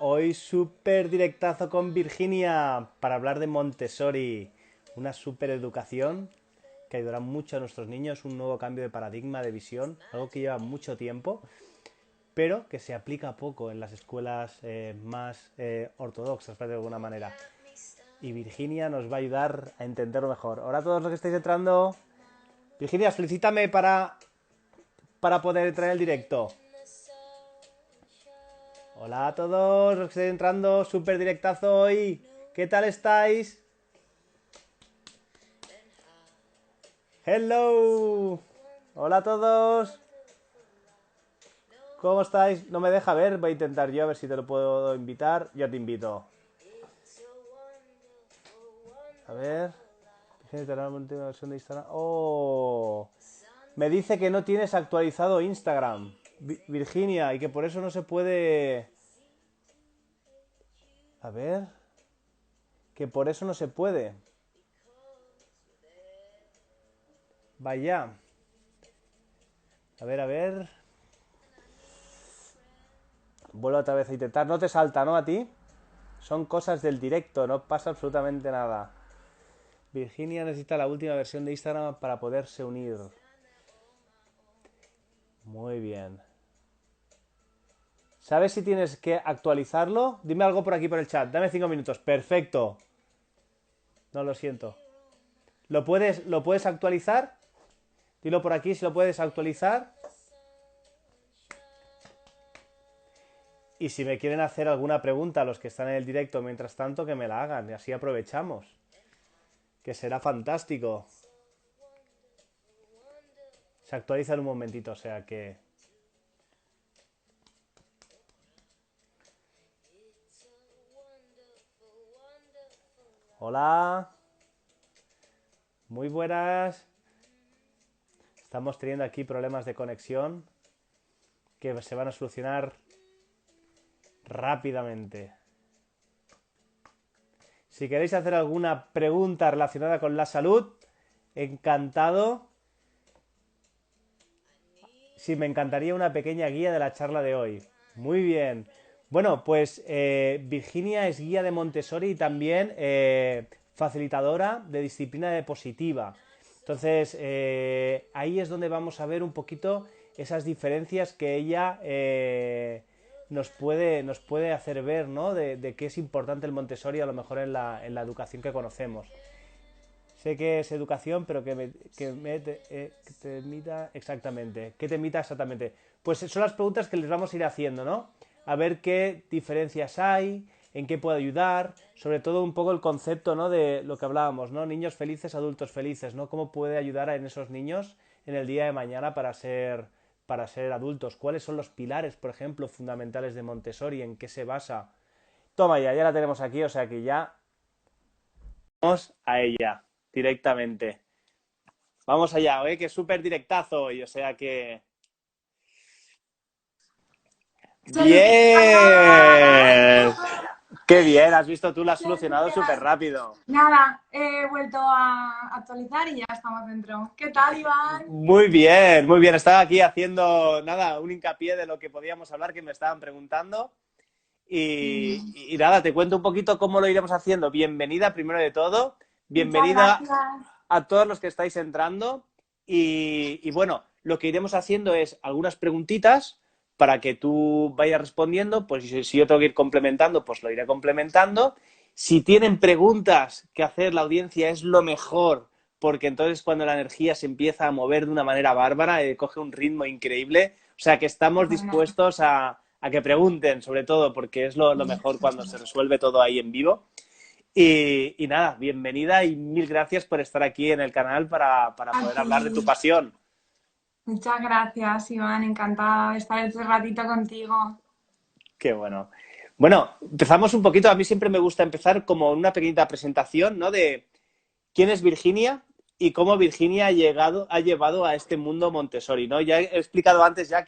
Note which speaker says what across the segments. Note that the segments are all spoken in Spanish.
Speaker 1: Hoy súper directazo con Virginia para hablar de Montessori, una súper educación que ayudará mucho a nuestros niños, un nuevo cambio de paradigma, de visión, algo que lleva mucho tiempo, pero que se aplica poco en las escuelas más ortodoxas, de alguna manera. Y Virginia nos va a ayudar a entenderlo mejor. Hola a todos los que estáis entrando. Virginia, felicítame para poder entrar en el directo. Hola a todos los que estáis entrando, súper directazo hoy. ¿Qué tal estáis? Hello. Hola a todos. ¿Cómo estáis? No me deja ver, voy a intentar yo a ver si te lo puedo invitar. Yo te invito. A ver. Una última versión de Instagram. Oh. Me dice que no tienes actualizado Instagram, Virginia, y que por eso no se puede... A ver. Que por eso no se puede. Vaya. A ver, a ver. Vuelvo otra vez a intentar. No te salta, ¿no? A ti. Son cosas del directo, no pasa absolutamente nada. Virginia necesita la última versión de Instagram para poderse unir. Muy bien. ¿Sabes si tienes que actualizarlo? Dime algo por aquí por el chat. Dame 5 minutos. Perfecto. No, lo siento. ¿Lo puedes actualizar? Dilo por aquí si lo puedes actualizar. Y si me quieren hacer alguna pregunta a los que están en el directo mientras tanto, que me la hagan. Y así aprovechamos. Que será fantástico. Se actualiza en un momentito, o sea que... Hola. Muy buenas. Estamos teniendo aquí problemas de conexión que se van a solucionar rápidamente. Si queréis hacer alguna pregunta relacionada con la salud, encantado. Sí, me encantaría una pequeña guía de la charla de hoy. Muy bien. Bueno, pues Virginia es guía de Montessori y también facilitadora de disciplina de positiva. Entonces, ahí es donde vamos a ver un poquito esas diferencias que ella nos puede hacer ver, ¿no? De qué es importante el Montessori a lo mejor en la educación que conocemos. Sé que es educación, pero que te emita exactamente. ¿Qué te emita exactamente? Pues son las preguntas que les vamos a ir haciendo, ¿no? A ver qué diferencias hay, en qué puede ayudar, sobre todo un poco el concepto, ¿no? De lo que hablábamos, ¿no? Niños felices, adultos felices, ¿no? ¿Cómo puede ayudar en esos niños en el día de mañana para ser adultos? ¿Cuáles son los pilares, por ejemplo, fundamentales de Montessori? ¿En qué se basa? Toma ya la tenemos aquí, o sea que ya vamos a ella directamente. Vamos allá, que es súper directazo hoy, o sea que... ¡Bien! ¡Qué bien! Has visto, tú lo has solucionado súper rápido.
Speaker 2: Nada, he vuelto a actualizar y ya estamos dentro. ¿Qué tal, Iván?
Speaker 1: Muy bien, muy bien. Estaba aquí haciendo, nada, un hincapié de lo que podíamos hablar, que me estaban preguntando. Y nada, te cuento un poquito cómo lo iremos haciendo. Bienvenida, primero de todo.
Speaker 2: Muchas
Speaker 1: Bienvenida
Speaker 2: gracias.
Speaker 1: a todos los que estáis entrando. Y bueno, lo que iremos haciendo es algunas preguntitas para que tú vayas respondiendo. Pues si yo tengo que ir complementando, pues lo iré complementando. Si tienen preguntas que hacer la audiencia es lo mejor, porque entonces cuando la energía se empieza a mover de una manera bárbara, coge un ritmo increíble. O sea que estamos
Speaker 2: Bueno,
Speaker 1: dispuestos a que pregunten, sobre todo, porque es lo mejor cuando se resuelve todo ahí en vivo. Y nada, bienvenida y mil gracias por estar aquí en el canal para
Speaker 2: a
Speaker 1: poder
Speaker 2: ti.
Speaker 1: hablar de tu pasión.
Speaker 2: Muchas gracias, Iván. Encantada de estar este ratito contigo.
Speaker 1: Qué bueno. Bueno, empezamos un poquito. A mí siempre me gusta empezar como una pequeñita presentación, ¿no? De quién es Virginia y cómo Virginia ha llevado a este mundo Montessori, ¿no? Ya he explicado antes ya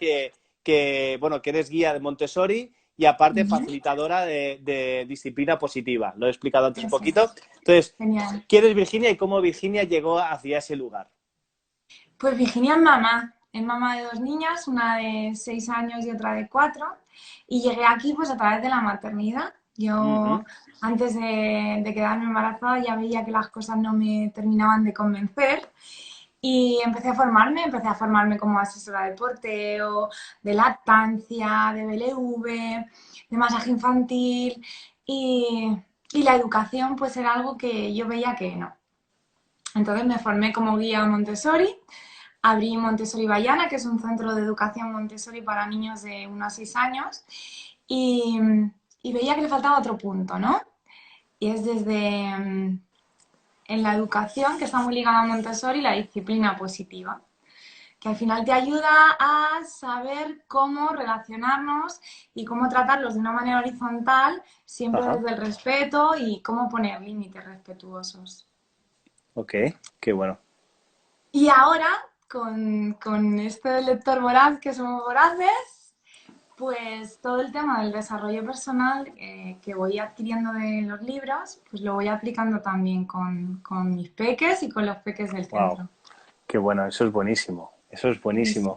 Speaker 1: bueno, que eres guía de Montessori y aparte
Speaker 2: Ujú.
Speaker 1: facilitadora de disciplina positiva. Lo he explicado antes un
Speaker 2: Eso
Speaker 1: poquito.
Speaker 2: es.
Speaker 1: Entonces,
Speaker 2: Genial.
Speaker 1: ¿quién es Virginia y cómo Virginia llegó hacia ese lugar?
Speaker 2: Pues Virginia es mamá. es mamá de 2 niñas, una de 6 años y otra de 4. Y llegué aquí pues a través de la maternidad. Yo antes de quedarme embarazada ya veía que las cosas no me terminaban de convencer. Y empecé a formarme como asesora de porteo, de lactancia, de BLV, de masaje infantil y la educación pues era algo que yo veía que no. Entonces me formé como guía Montessori, abrí Montessori Bayana, que es un centro de educación Montessori para niños de 1 a 6 años y, y veía que le faltaba otro punto, ¿no? Y es desde en la educación, que está muy ligada a Montessori, la disciplina positiva, que al final te ayuda a saber cómo relacionarnos y cómo tratarlos de una manera horizontal, siempre
Speaker 1: Ajá.
Speaker 2: desde el respeto y cómo poner límites respetuosos.
Speaker 1: Ok, qué bueno.
Speaker 2: Y ahora, con este lector voraz que somos voraces, pues todo el tema del desarrollo personal que voy adquiriendo de los libros, pues lo voy aplicando también con mis peques y con los peques del
Speaker 1: Wow,
Speaker 2: centro.
Speaker 1: qué bueno, eso es buenísimo. Eso es buenísimo.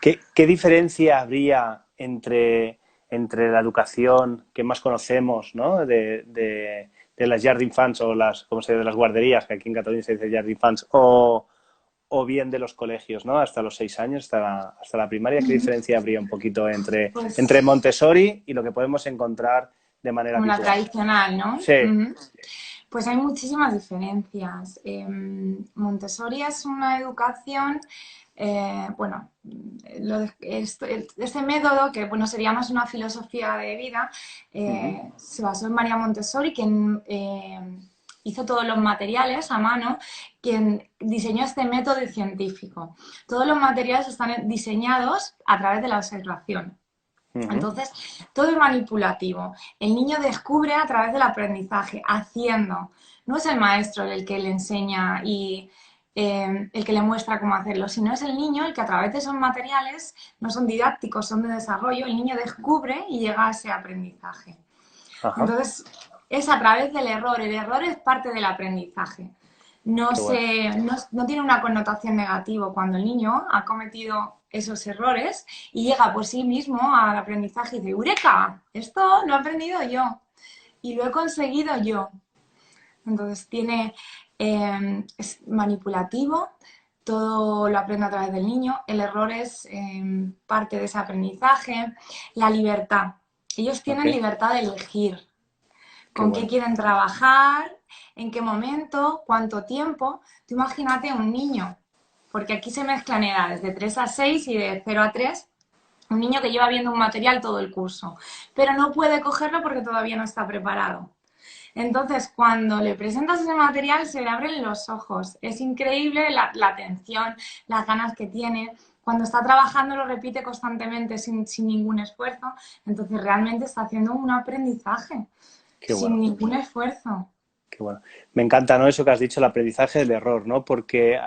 Speaker 2: Sí.
Speaker 1: ¿Qué diferencia habría entre la educación que más conocemos, ¿no? De las yard infants o ¿cómo se dice? De las guarderías, que aquí en Cataluña se dice yard infants, o bien de los colegios, ¿no? Hasta los 6 años, hasta la primaria. ¿Qué diferencia habría un poquito entre
Speaker 2: Pues
Speaker 1: Montessori y lo que podemos encontrar de manera
Speaker 2: como la
Speaker 1: habitual?
Speaker 2: tradicional, ¿no?
Speaker 1: Sí.
Speaker 2: Pues hay muchísimas diferencias. Montessori es una educación, bueno, este método, que bueno, sería más una filosofía de vida,
Speaker 1: Ujú,
Speaker 2: se basó en María Montessori, quien hizo todos los materiales a mano, quien diseñó este método científico. Todos los materiales están diseñados a través de la observación.
Speaker 1: ujú.
Speaker 2: Entonces, todo es manipulativo. El niño descubre a través del aprendizaje, haciendo. No es el maestro el que le enseña y el que le muestra cómo hacerlo, sino es el niño el que a través de esos materiales, no son didácticos, son de desarrollo, el niño descubre y llega a ese aprendizaje.
Speaker 1: Ajá,
Speaker 2: Entonces, es a través del error. El error es parte del aprendizaje.
Speaker 1: qué bueno.
Speaker 2: No tiene una connotación negativa cuando el niño ha cometido esos errores y llega por sí mismo al aprendizaje y dice, ¡Eureka! Esto lo he aprendido yo y lo he conseguido yo. Entonces es manipulativo, todo lo aprende a través del niño, el error es parte de ese aprendizaje, la libertad. Ellos
Speaker 1: Ok,
Speaker 2: tienen libertad de elegir
Speaker 1: qué
Speaker 2: con qué
Speaker 1: bueno.
Speaker 2: quieren trabajar, en qué momento, cuánto tiempo. Tú imagínate un niño, porque aquí se mezclan edades de 3 a 6 y de 0 a 3, un niño que lleva viendo un material todo el curso, pero no puede cogerlo porque todavía no está preparado. Entonces, cuando le presentas ese material, se le abren los ojos. Es increíble la atención, las ganas que tiene. Cuando está trabajando lo repite constantemente sin ningún esfuerzo. Entonces, realmente está haciendo un aprendizaje
Speaker 1: Qué
Speaker 2: sin
Speaker 1: bueno.
Speaker 2: ningún esfuerzo.
Speaker 1: Qué bueno. Me encanta, ¿no? Eso que has dicho, el aprendizaje del error, ¿no? Porque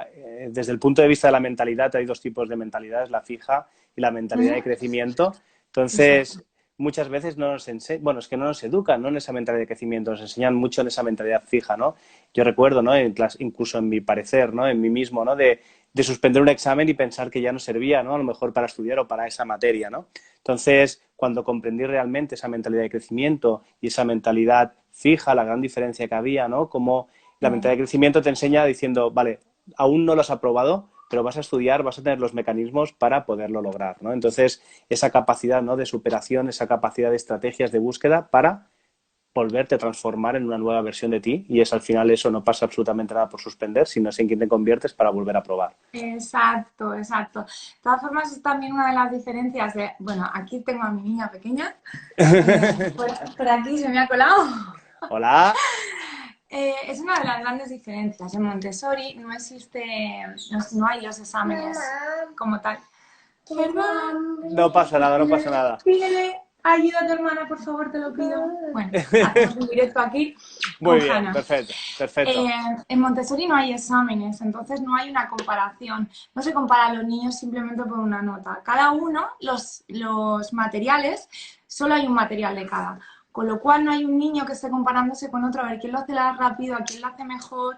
Speaker 1: desde el punto de vista de la mentalidad hay dos tipos de mentalidades, la fija y la mentalidad de crecimiento.
Speaker 2: Exacto.
Speaker 1: Entonces, muchas veces no nos enseñan, bueno, es que no nos educan, ¿no? En esa mentalidad de crecimiento, nos enseñan mucho en esa mentalidad fija, ¿no? Yo recuerdo, ¿no? Incluso en mi parecer, ¿no? En mí mismo, ¿no? De suspender un examen y pensar que ya no servía, ¿no? A lo mejor para estudiar o para esa materia, ¿no? Entonces, cuando comprendí realmente esa mentalidad de crecimiento y esa mentalidad fija, la gran diferencia que había, ¿no? Como la mentalidad de crecimiento te enseña diciendo, vale, aún no lo has aprobado, pero vas a estudiar, vas a tener los mecanismos para poderlo lograr, ¿no? Entonces, esa capacidad, ¿no? De superación, esa capacidad de estrategias de búsqueda para volverte a transformar en una nueva versión de ti y es al final eso no pasa absolutamente nada por suspender, sino es en quien te conviertes para volver a probar.
Speaker 2: Exacto, exacto. De todas formas, es también una de las diferencias de, bueno, aquí tengo a mi niña pequeña, por aquí se me ha colado.
Speaker 1: Hola,
Speaker 2: Es una de las grandes diferencias. En Montessori no hay los exámenes como tal.
Speaker 1: no pasa nada, no pasa nada.
Speaker 2: Pídele ayuda a tu hermana, por favor, te lo pido. Bueno, hacemos un directo aquí
Speaker 1: Muy
Speaker 2: con
Speaker 1: bien,
Speaker 2: Hanna.
Speaker 1: perfecto, perfecto.
Speaker 2: En Montessori no hay exámenes, entonces no hay una comparación. No se compara a los niños simplemente por una nota. Cada uno, los materiales, solo hay un material de cada. Con lo cual no hay un niño que esté comparándose con otro a ver quién lo hace más rápido, a quién lo hace mejor.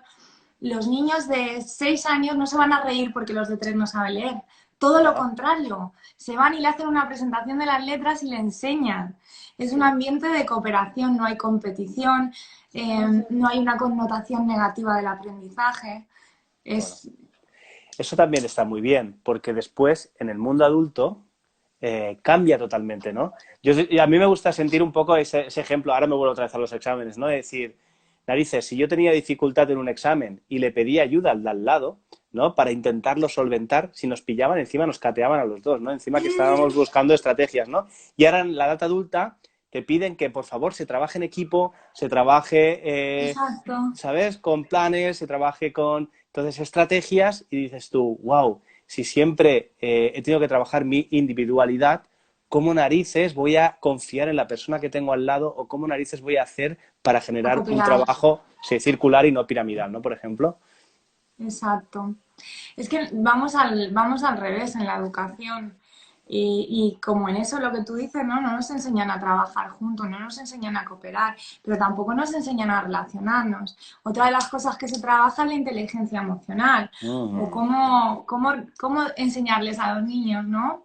Speaker 2: Los niños de 6 años no se van a reír porque los de 3 no saben leer, Todo lo
Speaker 1: Ajá.
Speaker 2: contrario, se van y le hacen una presentación de las letras y le enseñan. Es un ambiente de cooperación, no hay competición, no hay una connotación negativa del aprendizaje.
Speaker 1: Qué bueno.
Speaker 2: Es
Speaker 1: Eso también está muy bien, porque después en el mundo adulto cambia totalmente, ¿no? Y a mí me gusta sentir un poco ese ejemplo, ahora me vuelvo otra vez a los exámenes, ¿no? De decir, narices, si yo tenía dificultad en un examen y le pedí ayuda al de al lado, ¿no? Para intentarlo solventar, si nos pillaban, encima nos cateaban a los dos, ¿no? Encima que estábamos buscando estrategias, ¿no? Y ahora en la edad adulta te piden que por favor se trabaje en equipo, se trabaje,
Speaker 2: exacto.
Speaker 1: ¿sabes? Con planes, se trabaje con, entonces, estrategias y dices tú, wow, si siempre he tenido que trabajar mi individualidad, ¿cómo narices voy a confiar en la persona que tengo al lado o cómo narices voy a hacer para
Speaker 2: A
Speaker 1: generar un
Speaker 2: cooperar.
Speaker 1: trabajo, sí, circular y no piramidal, ¿no? Por ejemplo.
Speaker 2: Exacto. Es que vamos al revés en la educación. Y como en eso lo que tú dices, ¿no? No nos enseñan a trabajar juntos, no nos enseñan a cooperar, pero tampoco nos enseñan a relacionarnos. Otra de las cosas que se trabaja es la inteligencia emocional, o
Speaker 1: Mm,
Speaker 2: cómo enseñarles a los niños, ¿no?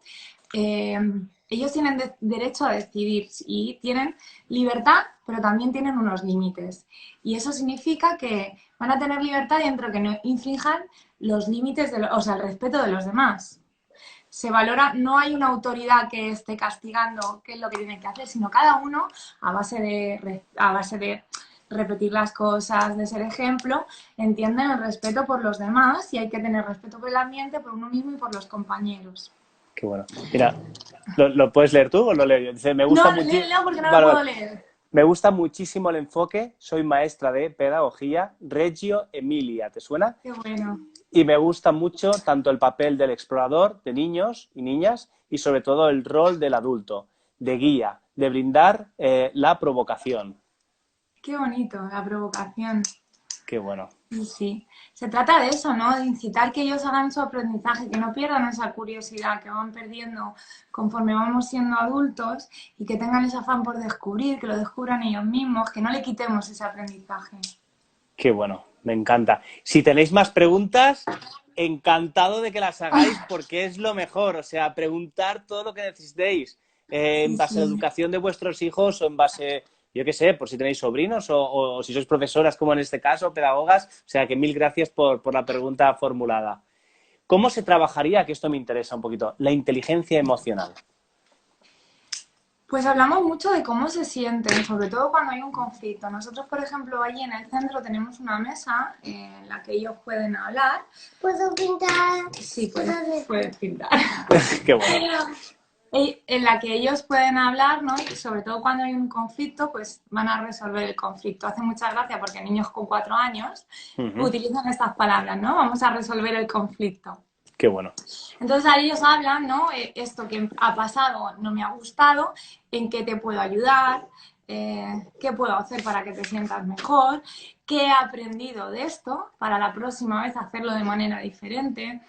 Speaker 2: Eh, ellos tienen derecho a decidir y tienen libertad, pero también tienen unos límites. Y eso significa que van a tener libertad dentro que no infrinjan los límites, o sea, el respeto de los demás. Se valora, no hay una autoridad que esté castigando qué es lo que tienen que hacer, sino cada uno a base de repetir las cosas, de ser ejemplo, entienden el respeto por los demás y hay que tener respeto por el ambiente, por uno mismo y por los compañeros.
Speaker 1: qué bueno. Mira, ¿lo puedes leer tú o lo leo yo? Dice, me gusta
Speaker 2: No,
Speaker 1: muchísimo.
Speaker 2: léelo porque no lo
Speaker 1: Vale, vale.
Speaker 2: puedo leer.
Speaker 1: Me gusta muchísimo el enfoque. Soy maestra de pedagogía, Reggio Emilia. ¿Te suena?
Speaker 2: Qué bueno.
Speaker 1: Y me gusta mucho tanto el papel del explorador de niños y niñas y sobre todo el rol del adulto, de guía, de brindar la provocación.
Speaker 2: Qué bonito, la provocación.
Speaker 1: Qué bueno.
Speaker 2: Sí, sí. Se trata de eso, ¿no? De incitar que ellos hagan su aprendizaje, que no pierdan esa curiosidad que van perdiendo conforme vamos siendo adultos y que tengan ese afán por descubrir, que lo descubran ellos mismos, que no le quitemos ese aprendizaje.
Speaker 1: Qué bueno. Me encanta. Si tenéis más preguntas, encantado de que las hagáis porque es lo mejor. O sea, preguntar todo lo que necesitéis en
Speaker 2: Sí,
Speaker 1: base a la
Speaker 2: sí.
Speaker 1: educación de vuestros hijos o en base, yo qué sé, por si tenéis sobrinos o si sois profesoras como en este caso, pedagogas. O sea, que mil gracias por la pregunta formulada. ¿Cómo se trabajaría, que esto me interesa un poquito, la inteligencia emocional?
Speaker 2: Pues hablamos mucho de cómo se sienten, sobre todo cuando hay un conflicto. Nosotros, por ejemplo, allí en el centro tenemos una mesa en la que ellos pueden hablar.
Speaker 3: ¿Puedo pintar?
Speaker 2: Sí, puedes pintar.
Speaker 1: Qué bueno.
Speaker 2: En la que ellos pueden hablar, ¿no? Y sobre todo cuando hay un conflicto, pues van a resolver el conflicto. Hace mucha gracia porque niños con 4 años
Speaker 1: Uh -huh.
Speaker 2: utilizan estas palabras, ¿no? Vamos a resolver el conflicto.
Speaker 1: Qué bueno.
Speaker 2: Entonces ahí ellos hablan, ¿no? Esto que ha pasado no me ha gustado, en qué te puedo ayudar, qué puedo hacer para que te sientas mejor, qué he aprendido de esto para la próxima vez hacerlo de manera diferente.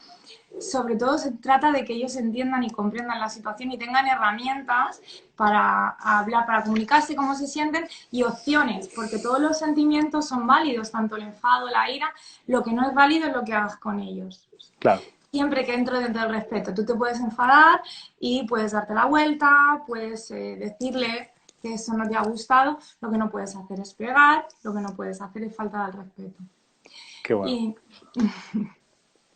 Speaker 2: Sobre todo se trata de que ellos entiendan y comprendan la situación y tengan herramientas para hablar, para comunicarse cómo se sienten y opciones, porque todos los sentimientos son válidos, tanto el enfado, la ira, lo que no es válido es lo que hagas con ellos.
Speaker 1: Claro.
Speaker 2: Siempre que entro dentro del respeto. Tú te puedes enfadar y puedes darte la vuelta, puedes decirle que eso no te ha gustado, lo que no puedes hacer es pegar, lo que no puedes hacer es faltar al respeto.
Speaker 1: Qué bueno.
Speaker 2: Y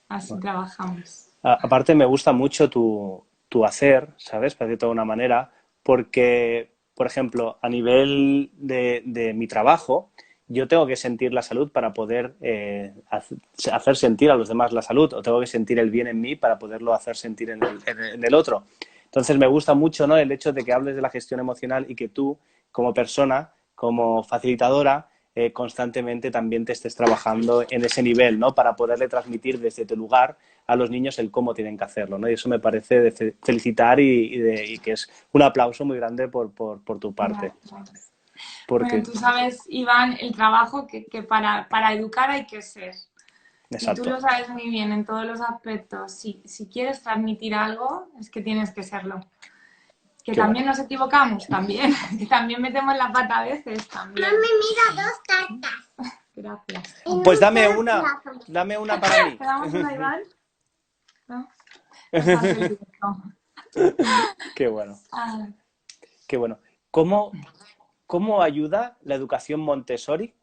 Speaker 2: así trabajamos.
Speaker 1: Aparte me gusta mucho tu hacer, ¿sabes? Para decirlo de una manera, porque, por ejemplo, a nivel de mi trabajo, yo tengo que sentir la salud para poder hacer sentir a los demás la salud, o tengo que sentir el bien en mí para poderlo hacer sentir en el otro. Entonces me gusta mucho, ¿no? El hecho de que hables de la gestión emocional y que tú, como persona, como facilitadora, constantemente también te estés trabajando en ese nivel, ¿no? Para poderle transmitir desde tu lugar a los niños el cómo tienen que hacerlo, ¿no? Y eso me parece de felicitar y que es un aplauso muy grande por tu parte.
Speaker 2: Gracias. Bueno,
Speaker 1: Porque,
Speaker 2: tú sabes, Iván, el trabajo que para educar hay que ser. Y tú
Speaker 1: exacto,
Speaker 2: lo sabes muy bien en todos los aspectos. Si quieres transmitir algo, es que tienes que serlo. Que
Speaker 1: qué
Speaker 2: también
Speaker 1: bueno.
Speaker 2: nos equivocamos, también. Que también metemos la pata a veces, también.
Speaker 3: Mami, mira, dos tartas.
Speaker 2: Gracias.
Speaker 3: En
Speaker 1: Pues
Speaker 3: un plato.
Speaker 1: dame una para mí.
Speaker 2: ¿Te damos una, Iván? ¿No? Bastante directo.
Speaker 1: Qué bueno,
Speaker 2: Ah,
Speaker 1: qué bueno. ¿Cómo ayuda la educación Montessori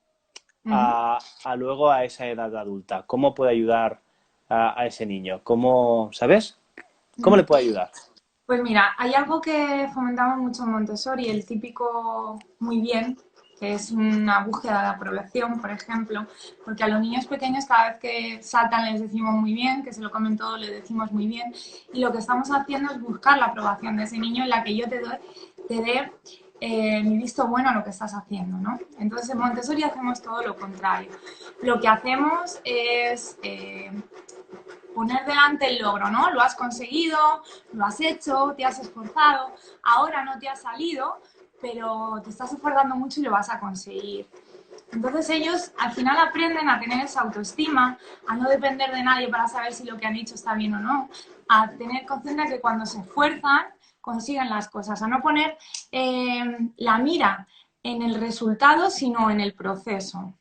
Speaker 2: ujú.
Speaker 1: luego a esa edad adulta? ¿Cómo puede ayudar a ese niño? ¿Cómo, sabes? ¿Cómo le
Speaker 2: Ujú.
Speaker 1: puede ayudar?
Speaker 2: Pues mira, hay algo que fomentamos mucho en Montessori, el típico muy bien, que es una búsqueda de aprobación, por ejemplo, porque a los niños pequeños cada vez que saltan les decimos muy bien, que se lo comen todo les decimos muy bien, y lo que estamos haciendo es buscar la aprobación de ese niño en la que yo te dé mi visto bueno a lo que estás haciendo, ¿no? Entonces en Montessori hacemos todo lo contrario. Lo que hacemos es poner delante el logro, ¿no? Lo has conseguido, lo has hecho, te has esforzado, ahora no te ha salido, pero te estás esforzando mucho y lo vas a conseguir. Entonces ellos al final aprenden a tener esa autoestima, a no depender de nadie para saber si lo que han hecho está bien o no, a tener conciencia de que cuando se esfuerzan consiguen las cosas, a no poner la mira en el resultado, sino en el proceso.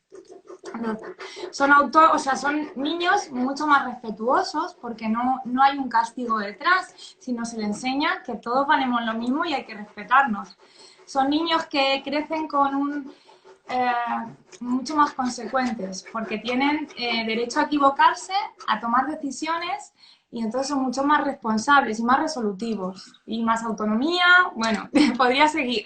Speaker 2: O sea, son niños mucho más respetuosos porque no hay un castigo detrás, sino se les enseña que todos valemos lo mismo y hay que respetarnos. Son niños que crecen con eh, mucho más consecuentes porque tienen derecho a equivocarse, a tomar decisiones y entonces son mucho más responsables y más resolutivos y más autonomía. Bueno, podría seguir.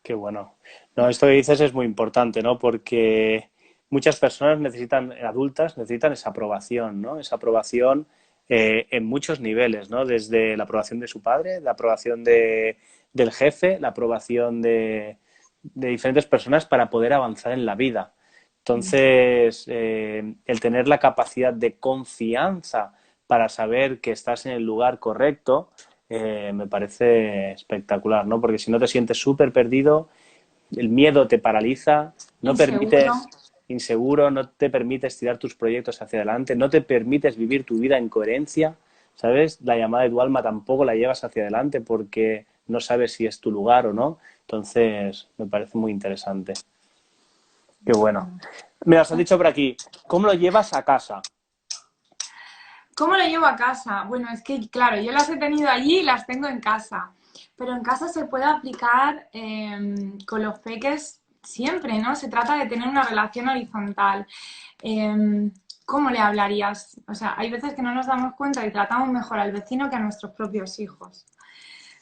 Speaker 1: Qué bueno. No, esto que dices es muy importante, ¿no? Porque muchas personas necesitan, adultas, necesitan esa aprobación, ¿no? Esa aprobación en muchos niveles, ¿no? Desde la aprobación de su padre, la aprobación del jefe, la aprobación de diferentes personas para poder avanzar en la vida. Entonces, el tener la capacidad de confianza para saber que estás en el lugar correcto, me parece espectacular, ¿no? Porque si no te sientes súper perdido, el miedo te paraliza, no
Speaker 2: Inseguro.
Speaker 1: permites, inseguro, no te permites tirar tus proyectos hacia adelante, no te permites vivir tu vida en coherencia, ¿sabes? La llamada de tu alma tampoco la llevas hacia adelante porque no sabes si es tu lugar o no. Entonces, me parece muy interesante. Qué bueno. Mira, os han dicho por aquí, ¿cómo lo llevas a casa?
Speaker 2: ¿Cómo lo llevo a casa? Bueno, es que, claro, yo las he tenido allí y las tengo en casa. Pero en casa se puede aplicar con los peques siempre, ¿no? Se trata de tener una relación horizontal. ¿Cómo le hablarías? O sea, hay veces que no nos damos cuenta y tratamos mejor al vecino que a nuestros propios hijos.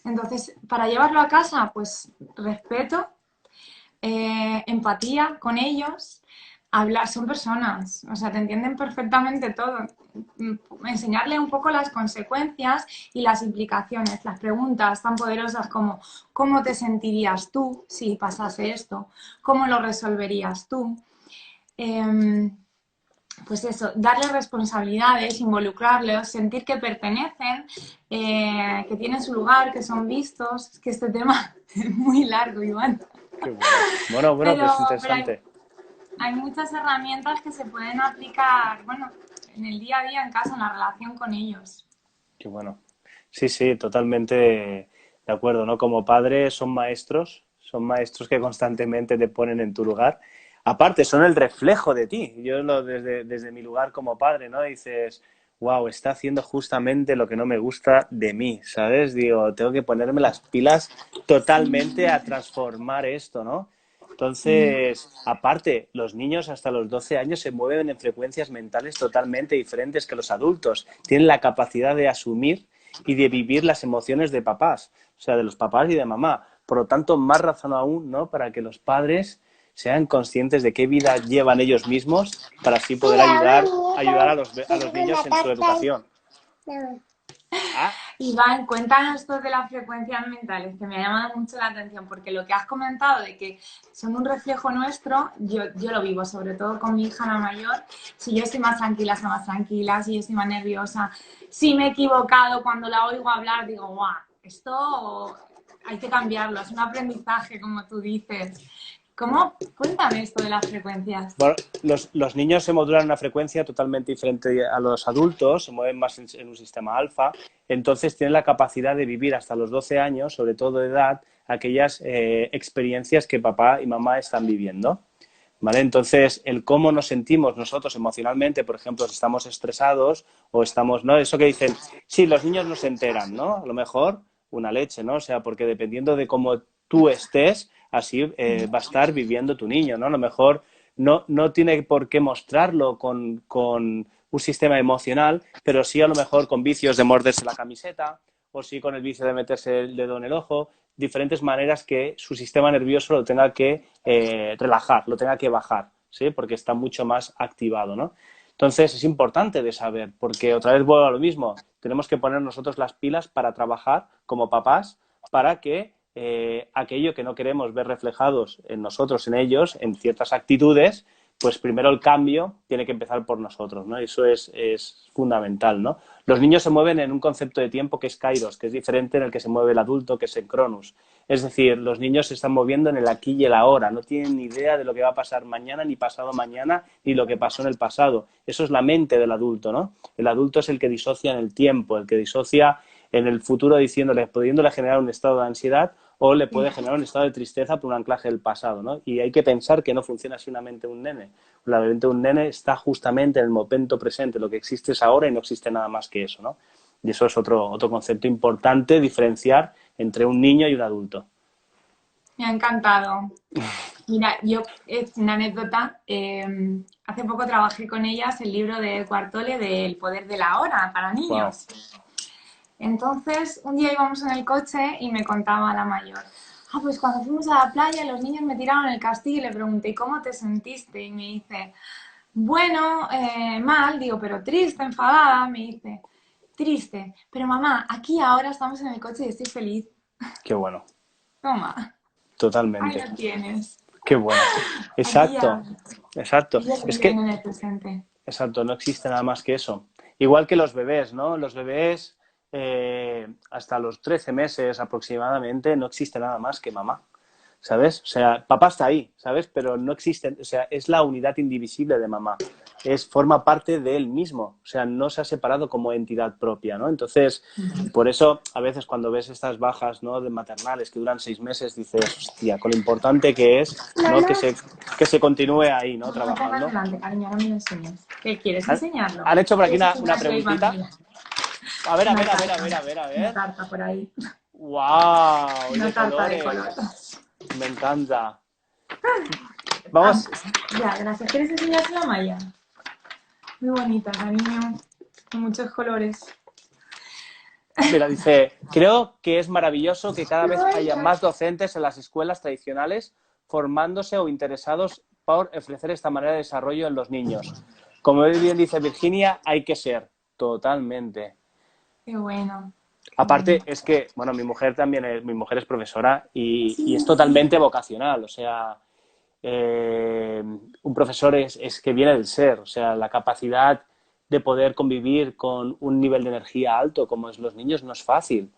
Speaker 2: Entonces, para llevarlo a casa, pues respeto, empatía con ellos, hablar, son personas, o sea, te entienden perfectamente todo. Enseñarle un poco las consecuencias y las implicaciones, las preguntas tan poderosas como ¿cómo te sentirías tú si pasase esto? ¿Cómo lo resolverías tú? Pues eso, darle responsabilidades, involucrarlos, sentir que pertenecen, que tienen su lugar, que son vistos. Es que este tema es muy largo, Iván.
Speaker 1: Qué bueno. Bueno, bueno,
Speaker 2: Pero,
Speaker 1: pues
Speaker 2: pero
Speaker 1: interesante.
Speaker 2: hay muchas herramientas que se pueden aplicar, bueno, en el día a día en casa, en la relación con ellos.
Speaker 1: Qué bueno. Sí, sí, totalmente de acuerdo, ¿no? Como padres son maestros que constantemente te ponen en tu lugar. Aparte, son el reflejo de ti. Desde mi lugar como padre, ¿no? Dices, wow, está haciendo justamente lo que no me gusta de mí, ¿sabes? Digo, tengo que ponerme las pilas totalmente a transformar esto, ¿no?
Speaker 2: Sí,
Speaker 1: Entonces, aparte, los niños hasta los 12 años se mueven en frecuencias mentales totalmente diferentes que los adultos. Tienen la capacidad de asumir y de vivir las emociones de papás, o sea, de los papás y de mamá. Por lo tanto, más razón aún, ¿no? Para que los padres sean conscientes de qué vida llevan ellos mismos para así poder
Speaker 3: Mira,
Speaker 1: ayudar
Speaker 3: mami,
Speaker 1: a los niños en su educación.
Speaker 3: no.
Speaker 1: Ah,
Speaker 2: Iván, cuéntanos esto de las frecuencias mentales, que me ha llamado mucho la atención, porque lo que has comentado de que son un reflejo nuestro, yo lo vivo, sobre todo con mi hija la mayor. Si yo estoy más tranquila, está más tranquila, si yo estoy más nerviosa, si me he equivocado cuando la oigo hablar, digo, guau, esto hay que cambiarlo, es un aprendizaje, como tú dices. ¿Cómo? Cuéntame esto de las frecuencias.
Speaker 1: bueno, los niños se modulan en una frecuencia totalmente diferente a los adultos, se mueven más en un sistema alfa, entonces tienen la capacidad de vivir hasta los 12 años, sobre todo de edad, aquellas experiencias que papá y mamá están viviendo. ¿vale? Entonces, el cómo nos sentimos nosotros emocionalmente, por ejemplo, si estamos estresados o estamos, ¿no? Eso que dicen, sí, los niños no se enteran, ¿no? A lo mejor una leche, ¿no? O sea, porque dependiendo de cómo tú estés, así va a estar viviendo tu niño, ¿no? A lo mejor no tiene por qué mostrarlo con un sistema emocional, pero sí a lo mejor con vicios de morderse la camiseta o sí con el vicio de meterse el dedo en el ojo, diferentes maneras que su sistema nervioso lo tenga que relajar, lo tenga que bajar, ¿sí? Porque está mucho más activado, ¿no? Entonces es importante de saber, porque otra vez vuelvo a lo mismo, tenemos que poner nosotros las pilas para trabajar como papás para que aquello que no queremos ver reflejados en nosotros, en ellos, en ciertas actitudes, pues primero el cambio tiene que empezar por nosotros, ¿no? Eso es fundamental, ¿no? Los niños se mueven en un concepto de tiempo que es kairos, que es diferente en el que se mueve el adulto, que es en cronos. Es decir, los niños se están moviendo en el aquí y el ahora, no tienen ni idea de lo que va a pasar mañana, ni pasado mañana, ni lo que pasó en el pasado. Eso es la mente del adulto, ¿no? El adulto es el que disocia en el tiempo, el que disocia en el futuro diciéndole, pudiéndole generar un estado de ansiedad o le puede generar un estado de tristeza por un anclaje del pasado, ¿no? Y hay que pensar que no funciona así una mente de un nene. La mente de un nene está justamente en el momento presente, lo que existe es ahora y no existe nada más que eso, ¿no? Y eso es otro concepto importante, diferenciar entre un niño y un adulto.
Speaker 2: Me ha encantado. Mira, yo, es una anécdota, hace poco trabajé con ellas el libro de Eckhart Tolle del poder de la hora para
Speaker 1: Wow.
Speaker 2: niños. Entonces, un día íbamos en el coche y me contaba la mayor, pues cuando fuimos a la playa los niños me tiraron el castillo y le pregunté, ¿y cómo te sentiste? Y me dice, bueno, mal, digo, pero triste, enfadada, me dice, triste, pero mamá, aquí ahora estamos en el coche y estoy feliz.
Speaker 1: Qué bueno.
Speaker 2: Toma, ahí
Speaker 1: Totalmente.
Speaker 2: lo tienes.
Speaker 1: Qué bueno.
Speaker 2: Aquí ya,
Speaker 1: Exacto. Exacto.
Speaker 2: ellos
Speaker 1: Es
Speaker 2: viven
Speaker 1: que,
Speaker 2: en el presente.
Speaker 1: exacto, no existe nada más que eso. Igual que los bebés, ¿no? Los bebés hasta los 13 meses aproximadamente no existe nada más que mamá. ¿Sabes? O sea, papá está ahí, ¿sabes? Pero no existe, o sea, es la unidad indivisible de mamá. Forma parte de él mismo, o sea, no se ha separado como entidad propia, ¿no? Entonces, por eso, a veces cuando ves estas bajas, ¿no? De maternales que duran 6 meses, dices, hostia, con lo importante que es, ¿no?
Speaker 2: Lola,
Speaker 1: Que se continúe ahí, ¿no?
Speaker 2: no me pongas
Speaker 1: Trabajando.
Speaker 2: delante, cariño, no me lo enseñes. ¿Qué quieres
Speaker 1: ¿Han,
Speaker 2: enseñarlo?
Speaker 1: han hecho por aquí
Speaker 2: ¿Quieres
Speaker 1: una
Speaker 2: enseñar que hay
Speaker 1: preguntita?
Speaker 2: vampiro?
Speaker 1: A ver, a
Speaker 2: Una
Speaker 1: ver, a ver, a
Speaker 2: tarta,
Speaker 1: ver, a ver, a
Speaker 2: una
Speaker 1: ver.
Speaker 2: tarta por ahí,
Speaker 1: ¡Wow! Y
Speaker 2: una
Speaker 1: de
Speaker 2: tarta de color.
Speaker 1: colores. Me encanta.
Speaker 2: Ah,
Speaker 1: Vamos,
Speaker 2: ya, gracias. ¿Quieres enseñárselo a Maya? Muy bonita, cariño, con muchos colores.
Speaker 1: mira, dice, creo que es maravilloso que cada vez haya más docentes en las escuelas tradicionales formándose o interesados por ofrecer esta manera de desarrollo en los niños. Como bien dice Virginia, hay que ser, totalmente.
Speaker 2: Qué bueno, qué
Speaker 1: Aparte,
Speaker 2: bueno.
Speaker 1: es que, bueno, mi mujer es profesora y es
Speaker 2: Sí,
Speaker 1: totalmente vocacional, o sea, un profesor es que viene del ser, o sea, la capacidad de poder convivir con un nivel de energía alto como es los niños no es fácil,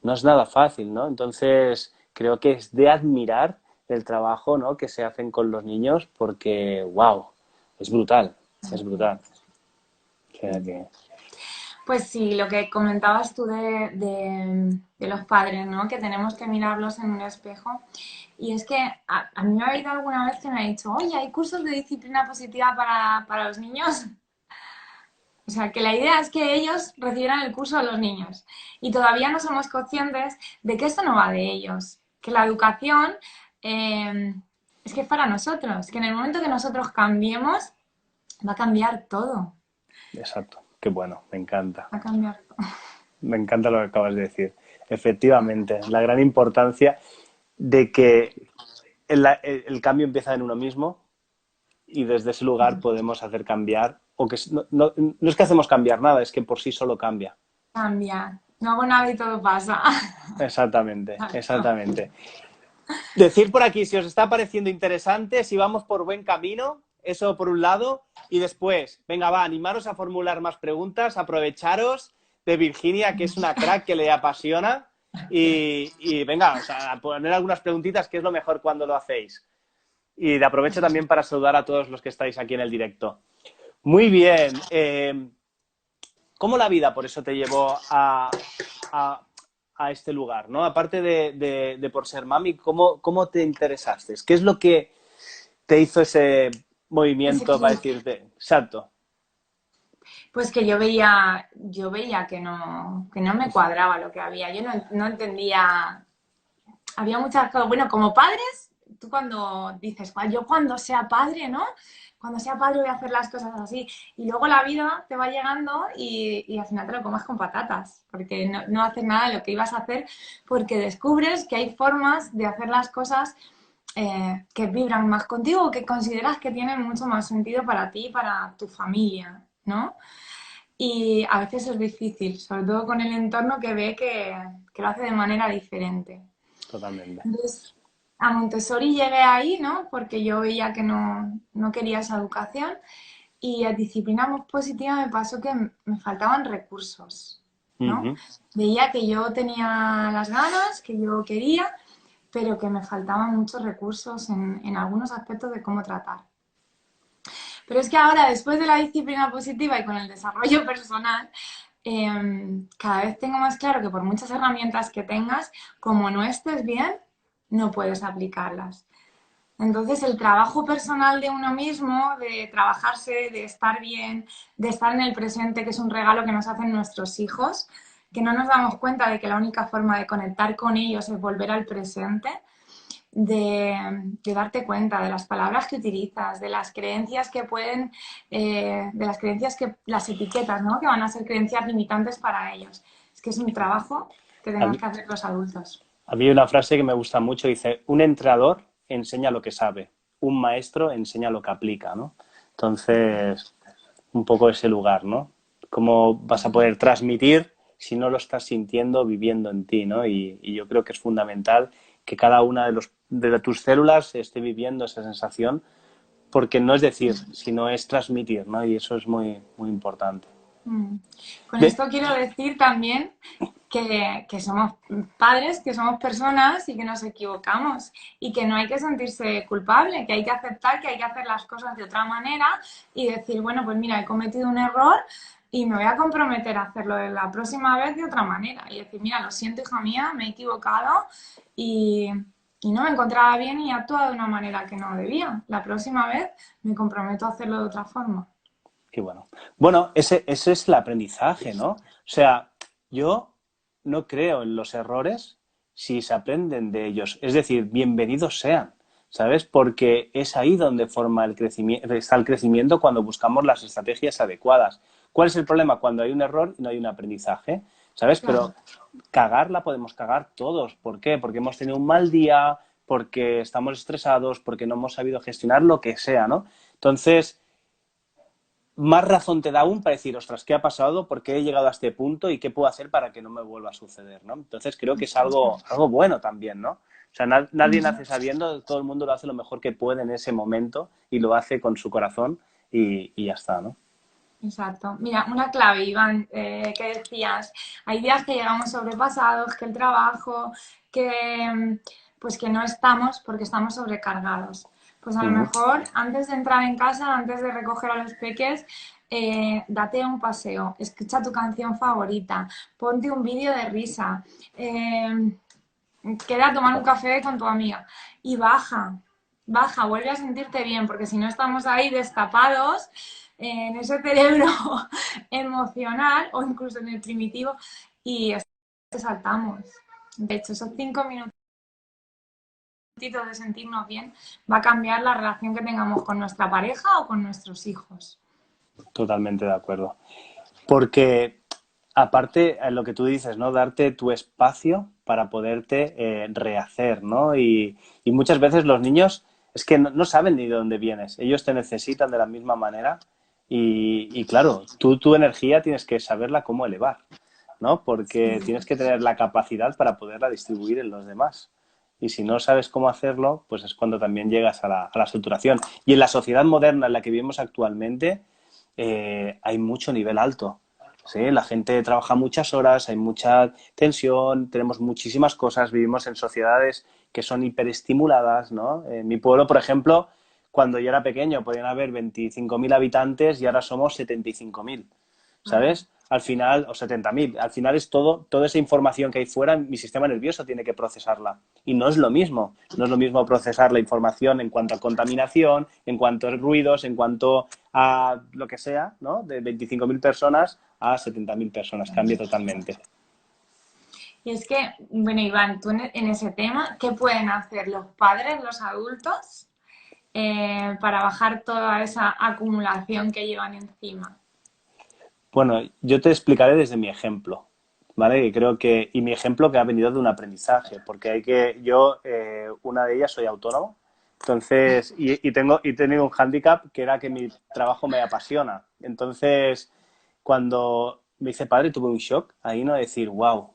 Speaker 1: no es nada fácil, ¿no? Entonces, creo que es de admirar el trabajo, ¿no? Que se hacen con los niños porque, wow, es brutal, es brutal. O sea que,
Speaker 2: pues sí, lo que comentabas tú de los padres, ¿no? Que tenemos que mirarlos en un espejo. Y es que a mí me ha habido alguna vez que me ha dicho, oye, ¿hay cursos de disciplina positiva para los niños? O sea, que la idea es que ellos recibieran el curso de los niños. Y todavía no somos conscientes de que esto no va de ellos. Que la educación es que es para nosotros. Que en el momento que nosotros cambiemos, va a cambiar todo.
Speaker 1: exacto, qué bueno, me encanta.
Speaker 2: Va a cambiar todo.
Speaker 1: Me encanta lo que acabas de decir. Efectivamente, la gran importancia de que el cambio empieza en uno mismo y desde ese lugar podemos hacer cambiar, o que no es que hacemos cambiar nada, es que por sí solo cambia.
Speaker 2: Cambia. No hago nada y todo pasa.
Speaker 1: Exactamente,
Speaker 2: Exacto.
Speaker 1: exactamente. Decir por aquí si os está pareciendo interesante, si vamos por buen camino, eso por un lado, y después, venga, va, animaros a formular más preguntas, aprovecharos de Virginia, que es una crack que le apasiona, y venga, o sea, a poner algunas preguntitas, que es lo mejor cuando lo hacéis. Y de aprovecho también para saludar a todos los que estáis aquí en el directo. Muy bien. ¿Cómo la vida por eso te llevó a este lugar, ¿no? Aparte de por ser mami, ¿cómo te interesaste? ¿Qué es lo que te hizo ese
Speaker 2: Ese
Speaker 1: movimiento para
Speaker 2: clic.
Speaker 1: decirte, exacto,
Speaker 2: Pues que yo veía que no me cuadraba lo que había. Yo no entendía. Había muchas cosas. Bueno, como padres, tú cuando dices, "Guau, yo cuando sea padre, ¿no? Cuando sea padre voy a hacer las cosas así". Y luego la vida te va llegando y al final te lo comas con patatas, porque no haces nada de lo que ibas a hacer, porque descubres que hay formas de hacer las cosas que vibran más contigo, que consideras que tienen mucho más sentido para ti y para tu familia, ¿no? Y a veces es difícil, sobre todo con el entorno que ve que lo hace de manera diferente.
Speaker 1: totalmente.
Speaker 2: Entonces, a Montessori llegué ahí, ¿no? Porque yo veía que no quería esa educación y a disciplina positiva me pasó que me faltaban recursos, ¿no?
Speaker 1: Ujú.
Speaker 2: Veía que yo tenía las ganas, que yo quería, pero que me faltaban muchos recursos en algunos aspectos de cómo tratar. Pero es que ahora, después de la disciplina positiva y con el desarrollo personal, cada vez tengo más claro que por muchas herramientas que tengas, como no estés bien, no puedes aplicarlas. Entonces, el trabajo personal de uno mismo, de trabajarse, de estar bien, de estar en el presente, que es un regalo que nos hacen nuestros hijos, que no nos damos cuenta de que la única forma de conectar con ellos es volver al presente, de darte cuenta de las palabras que utilizas, de las creencias que pueden, de las creencias que, las etiquetas, ¿no? Que van a ser creencias limitantes para ellos. Es que es un trabajo que
Speaker 1: A
Speaker 2: tenemos
Speaker 1: mí,
Speaker 2: que hacer los adultos.
Speaker 1: a mí hay una frase que me gusta mucho, dice, un entrenador enseña lo que sabe, un maestro enseña lo que aplica, ¿no? Entonces, un poco ese lugar, ¿no? ¿Cómo vas a poder transmitir si no lo estás sintiendo, viviendo en ti, ¿no? Y yo creo que es fundamental que cada una de tus células esté viviendo esa sensación, porque no es decir, sino es transmitir, ¿no? Y eso es muy, muy importante.
Speaker 2: Mm. Con
Speaker 1: De,
Speaker 2: esto quiero decir también que somos padres, que somos personas y que nos equivocamos y que no hay que sentirse culpable, que hay que aceptar que hay que hacer las cosas de otra manera y decir, bueno, pues mira, he cometido un error y me voy a comprometer a hacerlo de la próxima vez de otra manera y decir, mira, lo siento, hija mía, me he equivocado y, y no me encontraba bien y he actuado de una manera que no debía. La próxima vez me comprometo a hacerlo de otra forma.
Speaker 1: qué bueno. Bueno, ese es el aprendizaje, ¿no? O sea, yo no creo en los errores si se aprenden de ellos. Es decir, bienvenidos sean, ¿sabes? Porque es ahí donde forma el crecimiento, está el crecimiento cuando buscamos las estrategias adecuadas. ¿Cuál es el problema? Cuando hay un error y no hay un aprendizaje, ¿sabes? Pero
Speaker 2: Claro.
Speaker 1: cagarla podemos cagar todos. ¿Por qué? Porque hemos tenido un mal día, porque estamos estresados, porque no hemos sabido gestionar lo que sea, ¿no? Entonces, más razón te da aún para decir, ostras, ¿qué ha pasado? ¿Por qué he llegado a este punto? ¿Y qué puedo hacer para que no me vuelva a suceder? ¿No? Entonces creo que es algo bueno también, ¿no? O sea, nadie nace sabiendo, todo el mundo lo hace lo mejor que puede en ese momento y lo hace con su corazón y ya está, ¿no?
Speaker 2: Exacto. Mira, una clave, Iván, que decías, hay días que llegamos sobrepasados, que el trabajo, que pues que no estamos porque estamos sobrecargados. Pues a lo
Speaker 1: Uh -huh.
Speaker 2: mejor antes de entrar en casa, antes de recoger a los peques, date un paseo, escucha tu canción favorita, ponte un vídeo de risa, queda a tomar un café con tu amiga y baja, vuelve a sentirte bien, porque si no estamos ahí destapados en ese cerebro emocional o incluso en el primitivo y saltamos. De hecho, esos 5 minutitos de sentirnos bien va a cambiar la relación que tengamos con nuestra pareja o con nuestros hijos.
Speaker 1: Totalmente de acuerdo. Porque aparte, lo que tú dices, ¿no? Darte tu espacio para poderte rehacer, ¿no? Y muchas veces los niños es que no saben ni de dónde vienes. Ellos te necesitan de la misma manera y claro, tú tu energía tienes que saberla cómo elevar, ¿no? Porque tienes que tener la capacidad para poderla distribuir en los demás. Y si no sabes cómo hacerlo, pues es cuando también llegas a la saturación. Y en la sociedad moderna en la que vivimos actualmente, hay mucho nivel alto. ¿Sí? La gente trabaja muchas horas, hay mucha tensión, tenemos muchísimas cosas, vivimos en sociedades que son hiperestimuladas, ¿no? En mi pueblo, por ejemplo, cuando yo era pequeño podían haber 25.000 habitantes y ahora somos 75.000. ¿sabes? Al final, o 70.000, al final es todo, toda esa información que hay fuera, mi sistema nervioso tiene que procesarla. Y no es lo mismo, no es lo mismo procesar la información en cuanto a contaminación, en cuanto a ruidos, en cuanto a lo que sea, ¿no? De 25.000 personas a 70.000 personas, cambia totalmente.
Speaker 2: Y es que, bueno, Iván, tú en ese tema, ¿qué pueden hacer los padres, los adultos, para bajar toda esa acumulación que llevan encima?
Speaker 1: Bueno, yo te explicaré desde mi ejemplo, ¿vale? Y creo que, y mi ejemplo que ha venido de un aprendizaje, porque una de ellas soy autónomo, entonces, y he tenido un hándicap que era que mi trabajo me apasiona. Entonces, cuando me hice padre tuve un shock ahí, ¿no? Decir, wow,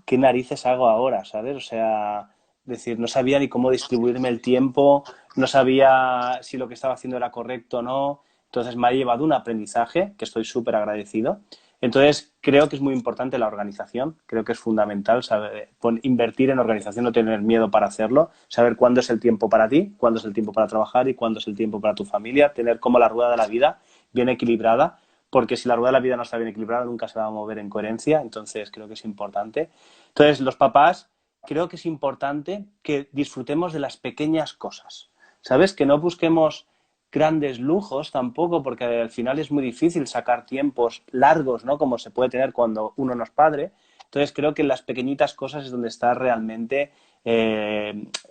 Speaker 1: ¿qué narices hago ahora? ¿Sabes? O sea, decir, no sabía ni cómo distribuirme el tiempo, no sabía si lo que estaba haciendo era correcto o no. Entonces me ha llevado un aprendizaje que estoy súper agradecido. Entonces creo que es muy importante la organización, creo que es fundamental saber, invertir en organización, no tener miedo para hacerlo, saber cuándo es el tiempo para ti, cuándo es el tiempo para trabajar y cuándo es el tiempo para tu familia, tener como la rueda de la vida bien equilibrada, porque si la rueda de la vida no está bien equilibrada nunca se va a mover en coherencia, entonces creo que es importante. Entonces los papás creo que es importante que disfrutemos de las pequeñas cosas, ¿sabes? Que no busquemos grandes lujos tampoco, porque al final es muy difícil sacar tiempos largos, ¿no? Como se puede tener cuando uno no es padre. Entonces creo que en las pequeñitas cosas es donde está realmente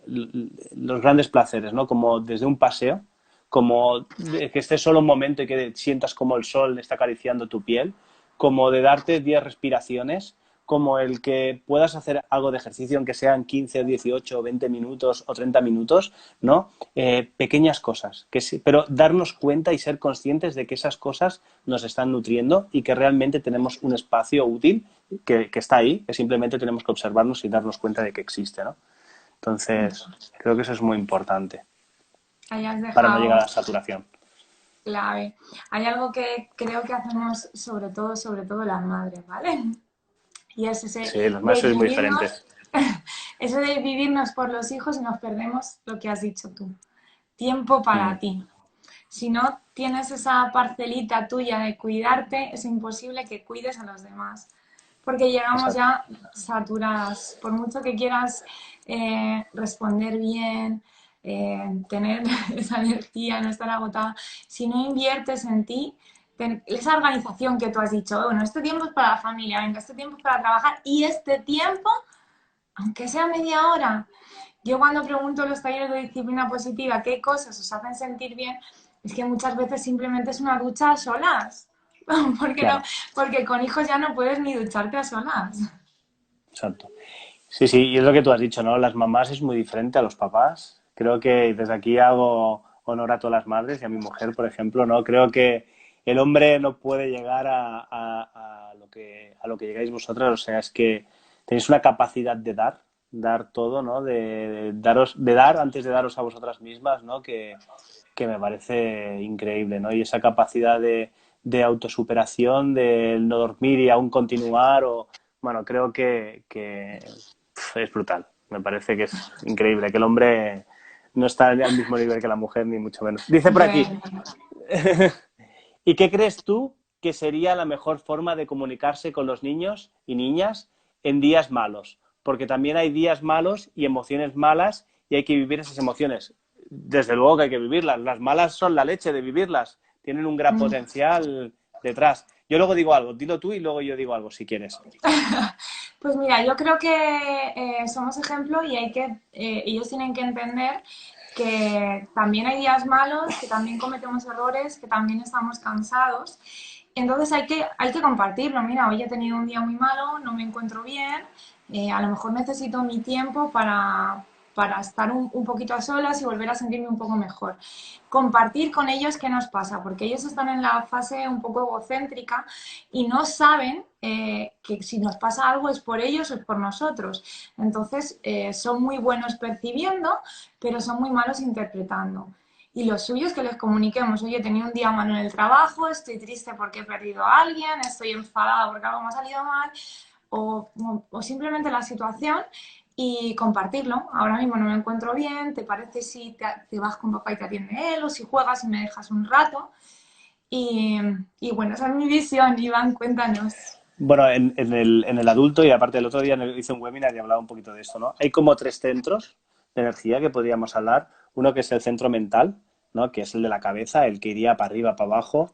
Speaker 1: los grandes placeres, ¿no? Como desde un paseo, como que estés solo un momento y que sientas como el sol está acariciando tu piel, como de darte 10 respiraciones, como el que puedas hacer algo de ejercicio, aunque sean 15, 18, 20 minutos o 30 minutos, ¿no? Pequeñas cosas, pero darnos cuenta y ser conscientes de que esas cosas nos están nutriendo y que realmente tenemos un espacio útil que está ahí, que simplemente tenemos que observarnos y darnos cuenta de que existe, ¿no? Entonces, creo que eso es muy importante
Speaker 2: Ahí has
Speaker 1: para no
Speaker 2: dejado
Speaker 1: llegar a la saturación.
Speaker 2: clave. Hay algo que creo que hacemos sobre todo las madres, ¿vale? Y es ese
Speaker 1: Sí, los más
Speaker 2: de
Speaker 1: sois muy
Speaker 2: vivirnos,
Speaker 1: diferentes.
Speaker 2: eso de vivirnos por los hijos y nos perdemos lo que has dicho tú. Tiempo para
Speaker 1: Mm,
Speaker 2: ti. Si no tienes esa parcelita tuya de cuidarte, es imposible que cuides a los demás. Porque llegamos
Speaker 1: exacto.
Speaker 2: ya saturadas. Por mucho que quieras responder bien, tener esa energía, no estar agotada, si no inviertes en ti, esa organización que tú has dicho, bueno, este tiempo es para la familia, venga, este tiempo es para trabajar y este tiempo, aunque sea media hora. Yo cuando pregunto en los talleres de disciplina positiva qué cosas os hacen sentir bien, es que muchas veces simplemente es una ducha a solas. Porque no,
Speaker 1: Claro,
Speaker 2: porque con hijos ya no puedes ni ducharte a solas.
Speaker 1: exacto. Sí, sí, y es lo que tú has dicho, ¿no? Las mamás es muy diferente a los papás. Creo que desde aquí hago honor a todas las madres y a mi mujer, por ejemplo, ¿no? Creo que el hombre no puede llegar a lo que llegáis vosotras, o sea, es que tenéis una capacidad de dar todo, ¿no? De dar antes de daros a vosotras mismas, ¿no? Que me parece increíble, ¿no? Y esa capacidad de autosuperación, de no dormir y aún continuar, bueno, creo que es brutal. Me parece que es increíble, que el hombre no está al mismo nivel que la mujer, ni mucho menos. Dice por aquí,
Speaker 2: Bueno,
Speaker 1: ¿y qué crees tú que sería la mejor forma de comunicarse con los niños y niñas en días malos? Porque también hay días malos y emociones malas y hay que vivir esas emociones. Desde luego que hay que vivirlas. Las malas son la leche de vivirlas. Tienen un gran potencial detrás. Yo luego digo algo, dilo tú y luego yo digo algo si quieres.
Speaker 2: pues mira, yo creo que somos ejemplo y ellos tienen que entender que también hay días malos, que también cometemos errores, que también estamos cansados. Entonces hay que compartirlo. Mira, hoy he tenido un día muy malo, no me encuentro bien, a lo mejor necesito mi tiempo para estar un poquito a solas y volver a sentirme un poco mejor. Compartir con ellos qué nos pasa, porque ellos están en la fase un poco egocéntrica y no saben que si nos pasa algo es por ellos o es por nosotros. Entonces, son muy buenos percibiendo, pero son muy malos interpretando. Y lo suyo es que les comuniquemos, oye, he tenido un día malo en el trabajo, estoy triste porque he perdido a alguien, estoy enfadada porque algo me ha salido mal, o simplemente la situación y compartirlo. Ahora mismo no me encuentro bien, ¿te parece si te vas con papá y te atiende él? O si juegas y me dejas un rato. Y, y bueno, esa es mi visión, Iván, cuéntanos.
Speaker 1: Bueno, en el adulto, y aparte el otro día hice un webinar y hablaba un poquito de esto, ¿no? Hay como tres centros de energía que podríamos hablar. Uno que es el centro mental, ¿no? Que es el de la cabeza, el que iría para arriba, para abajo.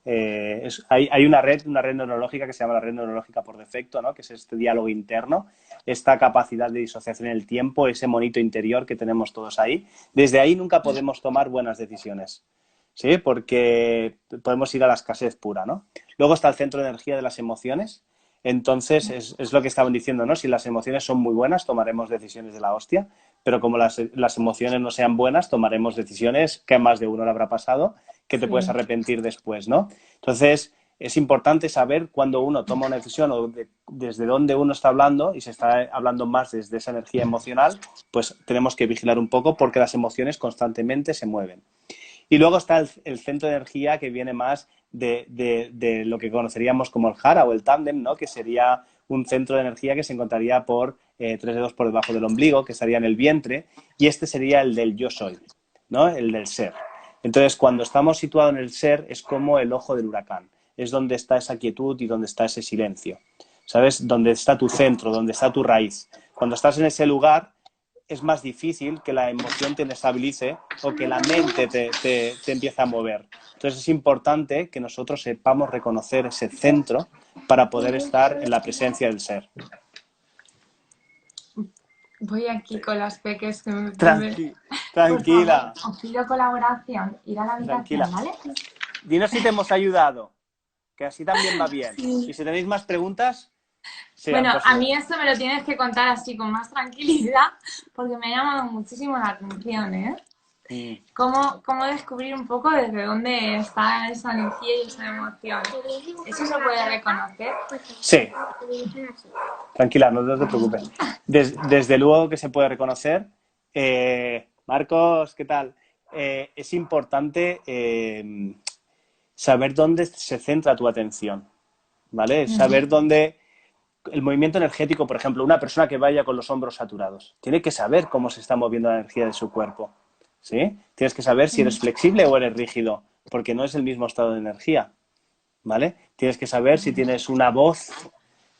Speaker 1: Hay una red neurológica que se llama la red neurológica por defecto, ¿no? Que es este diálogo interno, esta capacidad de disociación en el tiempo, ese monito interior que tenemos todos ahí. Desde ahí nunca podemos tomar buenas decisiones, ¿sí? Porque podemos ir a la escasez pura, ¿no? Luego está el centro de energía de las emociones. Entonces, es lo que estaban diciendo, ¿no? Si las emociones son muy buenas, tomaremos decisiones de la hostia, pero como las emociones no sean buenas, tomaremos decisiones que a más de uno le habrá pasado, que te puedes
Speaker 2: Sí,
Speaker 1: arrepentir después, ¿no? Entonces, es importante saber cuando uno toma una decisión o desde dónde uno está hablando, y se está hablando más desde esa energía emocional, pues tenemos que vigilar un poco porque las emociones constantemente se mueven. Y luego está el centro de energía que viene más de lo que conoceríamos como el jara o el tándem, ¿no? Que sería un centro de energía que se encontraría por 3 dedos por debajo del ombligo, que estaría en el vientre, y este sería el del yo soy, ¿no? El del ser. Entonces, cuando estamos situados en el ser, es como el ojo del huracán, es donde está esa quietud y donde está ese silencio, ¿sabes? Donde está tu centro, donde está tu raíz. Cuando estás en ese lugar, es más difícil que la emoción te estabilice o que la mente te empiece a mover. Entonces es importante que nosotros sepamos reconocer ese centro para poder estar en la presencia del ser.
Speaker 2: voy aquí con las peques que me vuelven.
Speaker 1: Tranqui
Speaker 2: Por favor,
Speaker 1: tranquila,
Speaker 2: os pido colaboración, ir a la habitación,
Speaker 1: tranquila.
Speaker 2: ¿vale?
Speaker 1: Dinos si te hemos ayudado, que así también va bien. Y
Speaker 2: Sí.
Speaker 1: si tenéis más preguntas, sean
Speaker 2: Bueno, a
Speaker 1: posibles.
Speaker 2: mí esto me lo tienes que contar así con más tranquilidad, porque me ha llamado muchísimo la atención, ¿eh?
Speaker 1: Mm.
Speaker 2: ¿Cómo descubrir un poco desde dónde está esa energía y esa emoción? ¿Eso se puede reconocer?
Speaker 1: Sí, tranquila, no te preocupes. Desde luego que se puede reconocer. Marcos, ¿qué tal? Es importante saber dónde se centra tu atención, ¿vale?
Speaker 2: Ujú.
Speaker 1: Saber dónde el movimiento energético, por ejemplo, una persona que vaya con los hombros saturados, tiene que saber cómo se está moviendo la energía de su cuerpo, ¿sí? Tienes que saber si eres flexible o eres rígido, porque no es el mismo estado de energía, ¿vale? Tienes que saber si tienes una voz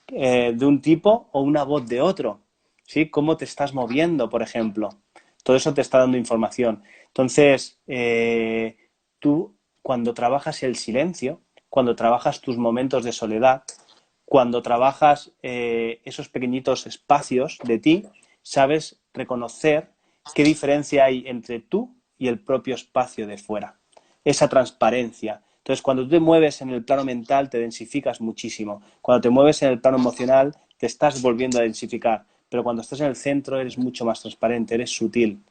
Speaker 1: de un tipo o una voz de otro, ¿sí? Cómo te estás moviendo, por ejemplo. Todo eso te está dando información. Entonces, tú cuando trabajas el silencio, cuando trabajas tus momentos de soledad, cuando trabajas esos pequeñitos espacios de ti, sabes reconocer qué diferencia hay entre tú y el propio espacio de fuera. Esa transparencia. Entonces, cuando tú te mueves en el plano mental, te densificas muchísimo. Cuando te mueves en el plano emocional, te estás volviendo a densificar. Pero cuando estás en el centro, eres mucho más transparente, eres sutil.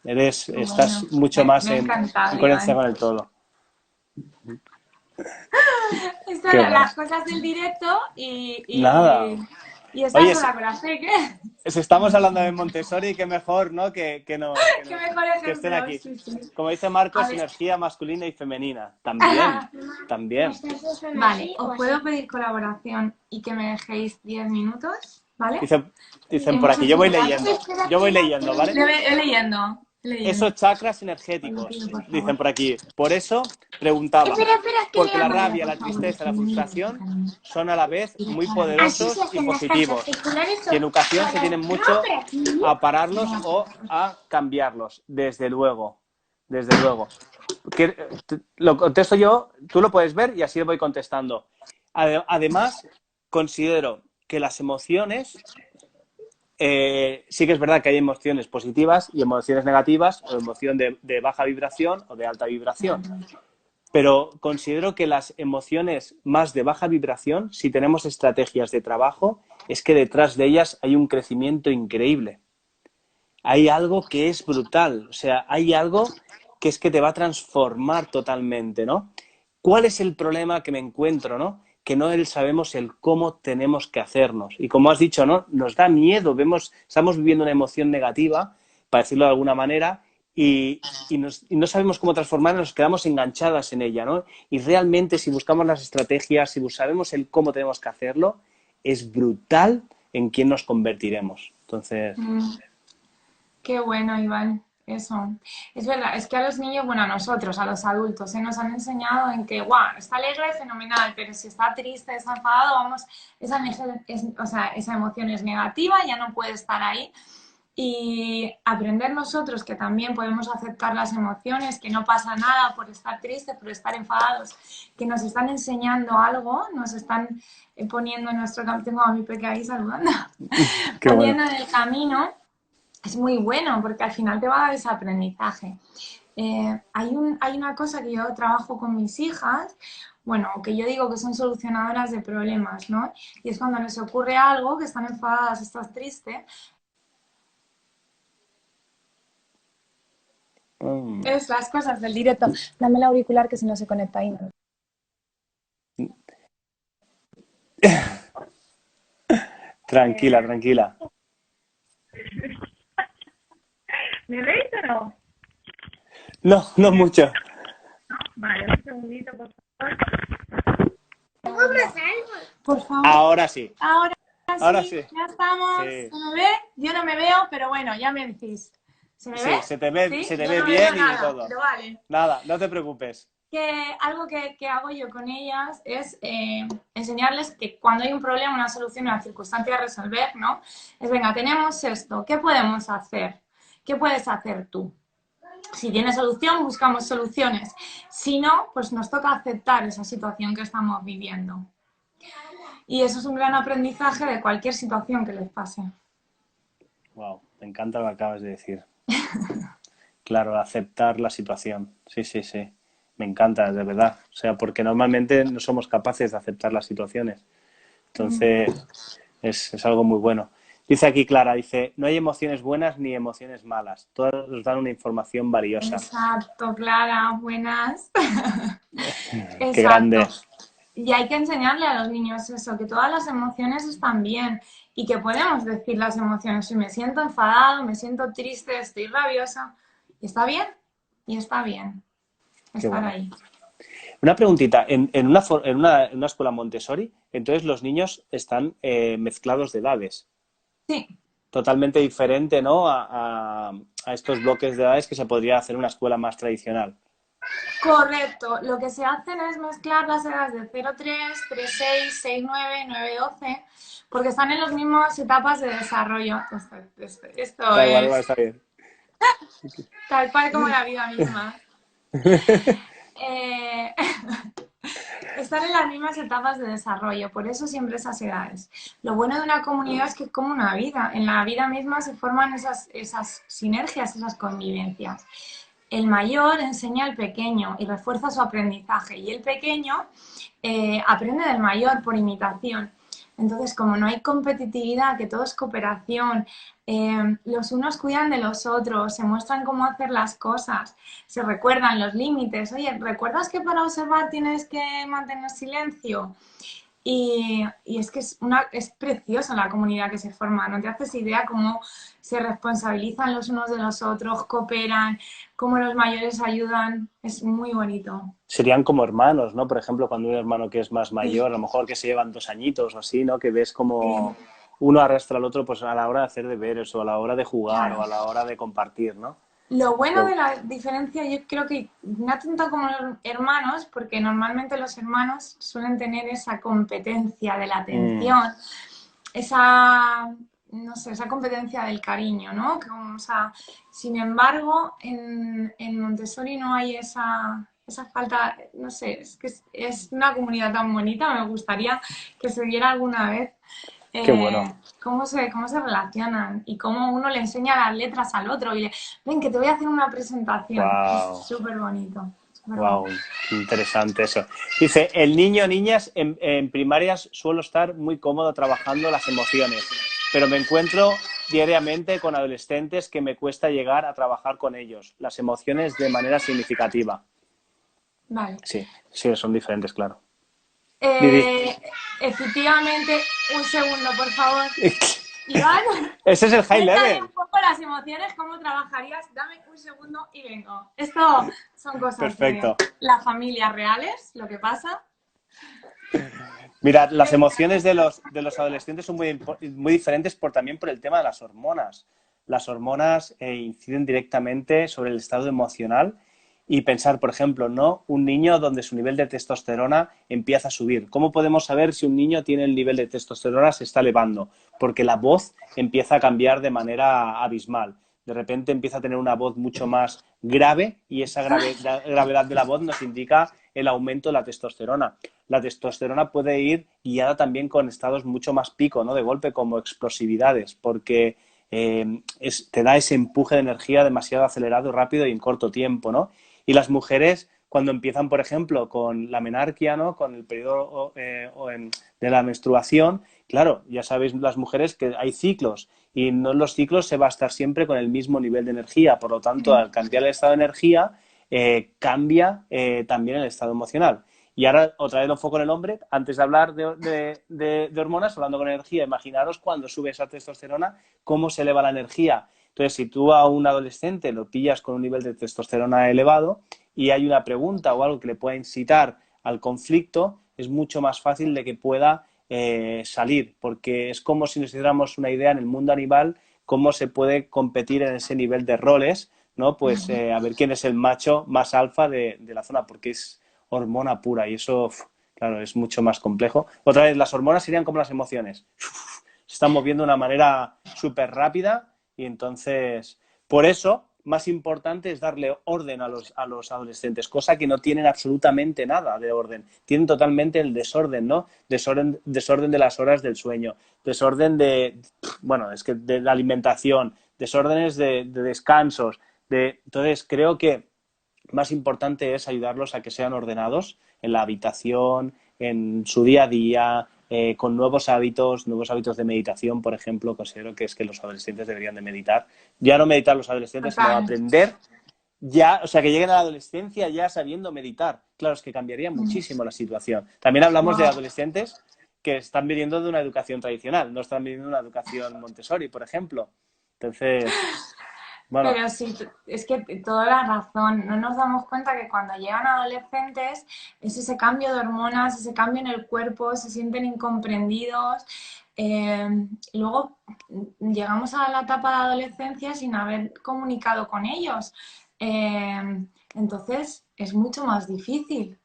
Speaker 1: Estás
Speaker 2: Bueno,
Speaker 1: mucho más
Speaker 2: me ha
Speaker 1: en
Speaker 2: encantado,
Speaker 1: coherencia
Speaker 2: Iván.
Speaker 1: con el todo.
Speaker 2: Estas
Speaker 1: Qué
Speaker 2: son
Speaker 1: bueno.
Speaker 2: las cosas del directo
Speaker 1: Nada.
Speaker 2: y esta
Speaker 1: Oye,
Speaker 2: sola con las peques.
Speaker 1: si estamos hablando de Montessori, qué mejor, ¿no?
Speaker 2: Qué mejor
Speaker 1: Que estén
Speaker 2: ejemplo,
Speaker 1: aquí.
Speaker 2: sí, sí.
Speaker 1: Como dice
Speaker 2: A
Speaker 1: Marcos,
Speaker 2: ver.
Speaker 1: energía masculina y femenina. También, también.
Speaker 2: Vale, os puedo pedir colaboración y que me dejéis 10 minutos, ¿vale?
Speaker 1: Dicen, dicen por
Speaker 2: Hemos
Speaker 1: aquí, yo
Speaker 2: hecho
Speaker 1: voy
Speaker 2: un rato.
Speaker 1: leyendo. Yo voy leyendo, ¿vale?
Speaker 2: Leyendo, leyendo.
Speaker 1: Esos chakras
Speaker 2: Os lo pido,
Speaker 1: energéticos,
Speaker 2: por
Speaker 1: dicen
Speaker 2: favor.
Speaker 1: por aquí. Por eso preguntábamos,
Speaker 3: Espera, que
Speaker 1: porque la
Speaker 3: le...
Speaker 2: Vale,
Speaker 1: rabia,
Speaker 2: por
Speaker 1: la
Speaker 2: favor,
Speaker 1: tristeza, la
Speaker 2: estoy leyendo,
Speaker 1: frustración
Speaker 2: cariño.
Speaker 1: son a la vez muy
Speaker 3: Así se
Speaker 1: poderosos y
Speaker 3: hacen las casas
Speaker 1: positivos.
Speaker 3: circulares
Speaker 1: Y en
Speaker 3: o
Speaker 1: ocasiones se tienen
Speaker 3: cuadradas. No,
Speaker 1: mucho
Speaker 3: pero aquí.
Speaker 1: a pararlos o a cambiarlos, desde luego, desde luego. Lo contesto yo, tú lo puedes ver y así voy contestando. Además, considero que las emociones sí que es verdad que hay emociones positivas y emociones negativas, o emoción de baja vibración o de alta vibración. Pero considero que las emociones más de baja vibración, si tenemos estrategias de trabajo, es que detrás de ellas hay un crecimiento increíble. Hay algo que es brutal, o sea, hay algo que es que te va a transformar totalmente, ¿no? ¿Cuál es el problema que me encuentro, no? Que no sabemos el cómo tenemos que hacernos. Y como has dicho, ¿no? Nos da miedo, estamos viviendo una emoción negativa, para decirlo de alguna manera, y no sabemos cómo transformarla, nos quedamos enganchadas en ella, ¿no? Y realmente si buscamos las estrategias, si sabemos el cómo tenemos que hacerlo, es brutal en quién nos convertiremos. Entonces,
Speaker 2: Mm, qué bueno, Iván. Eso. Es verdad, es que a los niños, bueno, a nosotros, a los adultos, nos han enseñado en que, guau, está alegre, fenomenal, pero si está triste, está enfadado, vamos, o sea, esa emoción es negativa, ya no puede estar ahí. Y aprender nosotros que también podemos aceptar las emociones, que no pasa nada por estar tristes, por estar enfadados, que nos están enseñando algo, nos están poniendo en nuestro camino, tengo a mi peque ahí saludando,
Speaker 1: Qué bueno.
Speaker 2: poniendo en el camino, es muy bueno porque al final te va a dar ese aprendizaje. Hay una cosa que yo trabajo con mis hijas, bueno, que yo digo que son solucionadoras de problemas, ¿no? Y es cuando les ocurre algo, que están enfadadas, estás triste,
Speaker 1: Mm.
Speaker 2: es las cosas del directo. Dame el auricular que si no se conecta ahí. ¿No?
Speaker 1: Tranquila, tranquila.
Speaker 2: ¿Me veis o no?
Speaker 1: No, no mucho.
Speaker 2: Vale, un segundito, por favor.
Speaker 3: ¿Cómo salgo?
Speaker 2: Por favor.
Speaker 1: Ahora sí.
Speaker 2: Ahora
Speaker 1: Ahora
Speaker 2: sí,
Speaker 1: sí.
Speaker 2: ya estamos.
Speaker 1: Sí.
Speaker 2: ¿Se me ve? Yo no me veo, pero bueno, ya me decís. ¿Se me
Speaker 1: Sí,
Speaker 2: ve?
Speaker 1: se te ve,
Speaker 2: ¿Sí?
Speaker 1: se te
Speaker 2: Yo
Speaker 1: ve
Speaker 2: no me
Speaker 1: bien
Speaker 2: veo
Speaker 1: y
Speaker 2: nada,
Speaker 1: todo.
Speaker 2: pero vale.
Speaker 1: Nada, no te preocupes.
Speaker 2: Que algo que hago yo con ellas es enseñarles que cuando hay un problema, una solución, una circunstancia a resolver, ¿no? Es, venga, tenemos esto, ¿qué podemos hacer? ¿Qué puedes hacer tú? Si tiene solución, buscamos soluciones. Si no, pues nos toca aceptar esa situación que estamos viviendo. Y eso es un gran aprendizaje de cualquier situación que les pase.
Speaker 1: Wow, me encanta lo que acabas de decir. Claro, aceptar la situación. Sí, sí, sí. Me encanta, de verdad. O sea, porque normalmente no somos capaces de aceptar las situaciones. Entonces, es algo muy bueno. Dice aquí Clara, dice, no hay emociones buenas ni emociones malas. Todas nos dan una información valiosa.
Speaker 2: Exacto, Clara, buenas.
Speaker 1: Qué
Speaker 2: Exacto.
Speaker 1: grande.
Speaker 2: Y hay que enseñarle a los niños eso, que todas las emociones están bien y que podemos decir las emociones. Si me siento enfadado, me siento triste, estoy rabiosa, y está bien, y está bien
Speaker 1: Qué
Speaker 2: estar
Speaker 1: bueno.
Speaker 2: ahí.
Speaker 1: Una preguntita, en una escuela Montessori, entonces los niños están mezclados de edades.
Speaker 2: Sí,
Speaker 1: Totalmente diferente, ¿no? A estos bloques de edades que se podría hacer en una escuela más tradicional.
Speaker 2: correcto. Lo que se hacen es mezclar las edades de 0,3, 3,6, 6,9, 9,12, porque están en las mismas etapas de desarrollo. Esto
Speaker 1: Da igual,
Speaker 2: es
Speaker 1: está bien.
Speaker 2: tal cual como la vida misma. Eh, Están en las mismas etapas de desarrollo, por eso siempre esas edades. Lo bueno de una comunidad es que es como una vida, en la vida misma se forman esas sinergias, esas convivencias. El mayor enseña al pequeño y refuerza su aprendizaje y el pequeño aprende del mayor por imitación. Entonces, como no hay competitividad, que todo es cooperación, los unos cuidan de los otros, se muestran cómo hacer las cosas, se recuerdan los límites. Oye, ¿recuerdas que para observar tienes que mantener silencio? Y es que es preciosa la comunidad que se forma, no te haces idea cómo se responsabilizan los unos de los otros, cooperan, cómo los mayores ayudan, es muy bonito.
Speaker 1: Serían como hermanos, ¿no? Por ejemplo, cuando un hermano que es más
Speaker 2: Sí,
Speaker 1: mayor, a lo mejor que se llevan 2 añitos o así, ¿no? Que ves
Speaker 2: sí,
Speaker 1: como uno arrastra al otro pues a la hora de hacer deberes o a la hora de jugar o
Speaker 2: claro.
Speaker 1: a la hora de compartir, ¿no?
Speaker 2: Lo bueno
Speaker 1: Pero,
Speaker 2: de la diferencia, yo creo que no tanto como los hermanos, porque normalmente los hermanos suelen tener esa competencia de la
Speaker 1: mm,
Speaker 2: atención, esa, no sé, esa competencia del cariño, ¿no? O sea, sin embargo, en Montessori no hay esa falta, no sé, es que es una comunidad tan bonita, me gustaría que se viera alguna vez
Speaker 1: qué bueno.
Speaker 2: cómo se relacionan y cómo uno le enseña las letras al otro y ven que te voy a hacer una presentación. Es
Speaker 1: Wow,
Speaker 2: súper bonito, súper
Speaker 1: wow,
Speaker 2: bonito.
Speaker 1: interesante eso. Dice, el niño, niñas, en primarias suelo estar muy cómodo trabajando las emociones, pero me encuentro diariamente con adolescentes que me cuesta llegar a trabajar con ellos, las emociones de manera significativa.
Speaker 2: Vale.
Speaker 1: Sí, sí, son diferentes, claro. Didi.
Speaker 2: Eh, Efectivamente, un segundo, por favor. Iván,
Speaker 1: Ese es el high
Speaker 2: cuéntame
Speaker 1: level.
Speaker 2: un poco las emociones, cómo trabajarías. Dame un segundo y vengo. Esto son cosas de
Speaker 1: Perfecto.
Speaker 2: las familias reales, lo que pasa.
Speaker 1: Mirad, las emociones de los adolescentes son muy diferentes también por el tema de las hormonas. las hormonas inciden directamente sobre el estado emocional y pensar, por ejemplo, ¿no? Un niño donde su nivel de testosterona empieza a subir. ¿Cómo podemos saber si un niño tiene el nivel de testosterona se está elevando? Porque la voz empieza a cambiar de manera abismal. De repente empieza a tener una voz mucho más grave y esa gravedad de la voz nos indica el aumento de la testosterona. La testosterona puede ir guiada también con estados mucho más pico, ¿no? De golpe, como explosividades, porque te da ese empuje de energía demasiado acelerado, rápido y en corto tiempo, ¿no? Y las mujeres, cuando empiezan, por ejemplo, con la menarquia, ¿no? Con el periodo de la menstruación, claro, ya sabéis las mujeres que hay ciclos y no en los ciclos se va a estar siempre con el mismo nivel de energía. Por lo tanto, al cambiar el estado de energía, cambia también el estado emocional. Y ahora, otra vez lo enfoco en el hombre. Antes de hablar de hormonas, hablando con energía, imaginaros cuando sube esa testosterona, cómo se eleva la energía. Entonces, si tú a un adolescente lo pillas con un nivel de testosterona elevado y hay una pregunta o algo que le pueda incitar al conflicto, es mucho más fácil de que pueda salir, porque es como si nos hiciéramos una idea en el mundo animal, cómo se puede competir en ese nivel de roles, ¿no? Pues a ver quién es el macho más alfa de la zona, porque es hormona pura y eso, claro, es mucho más complejo. Otra vez, las hormonas serían como las emociones. Se están moviendo de una manera súper rápida y entonces, por eso, más importante es darle orden a los adolescentes, cosa que no tienen absolutamente nada de orden. Tienen totalmente el desorden, ¿no? Desorden de las horas del sueño, desorden bueno, es que de la alimentación, desórdenes de descansos. Entonces, creo que más importante es ayudarlos a que sean ordenados en la habitación, en su día a día, con nuevos hábitos de meditación, por ejemplo. Considero que es que los adolescentes deberían de meditar. Ya no meditar los adolescentes, sino
Speaker 2: Total.
Speaker 1: aprender ya, o sea, que lleguen a la adolescencia ya sabiendo meditar. Claro, es que cambiaría muchísimo la situación. También hablamos de
Speaker 2: Wow.
Speaker 1: adolescentes que están viniendo de una educación tradicional, no están viniendo de una educación Montessori, por ejemplo. Entonces, bueno,
Speaker 2: Pero sí, es que toda la razón. No nos damos cuenta que cuando llegan adolescentes es ese cambio de hormonas, ese cambio en el cuerpo, se sienten incomprendidos. Luego llegamos a la etapa de adolescencia sin haber comunicado con ellos. Entonces es mucho más difícil.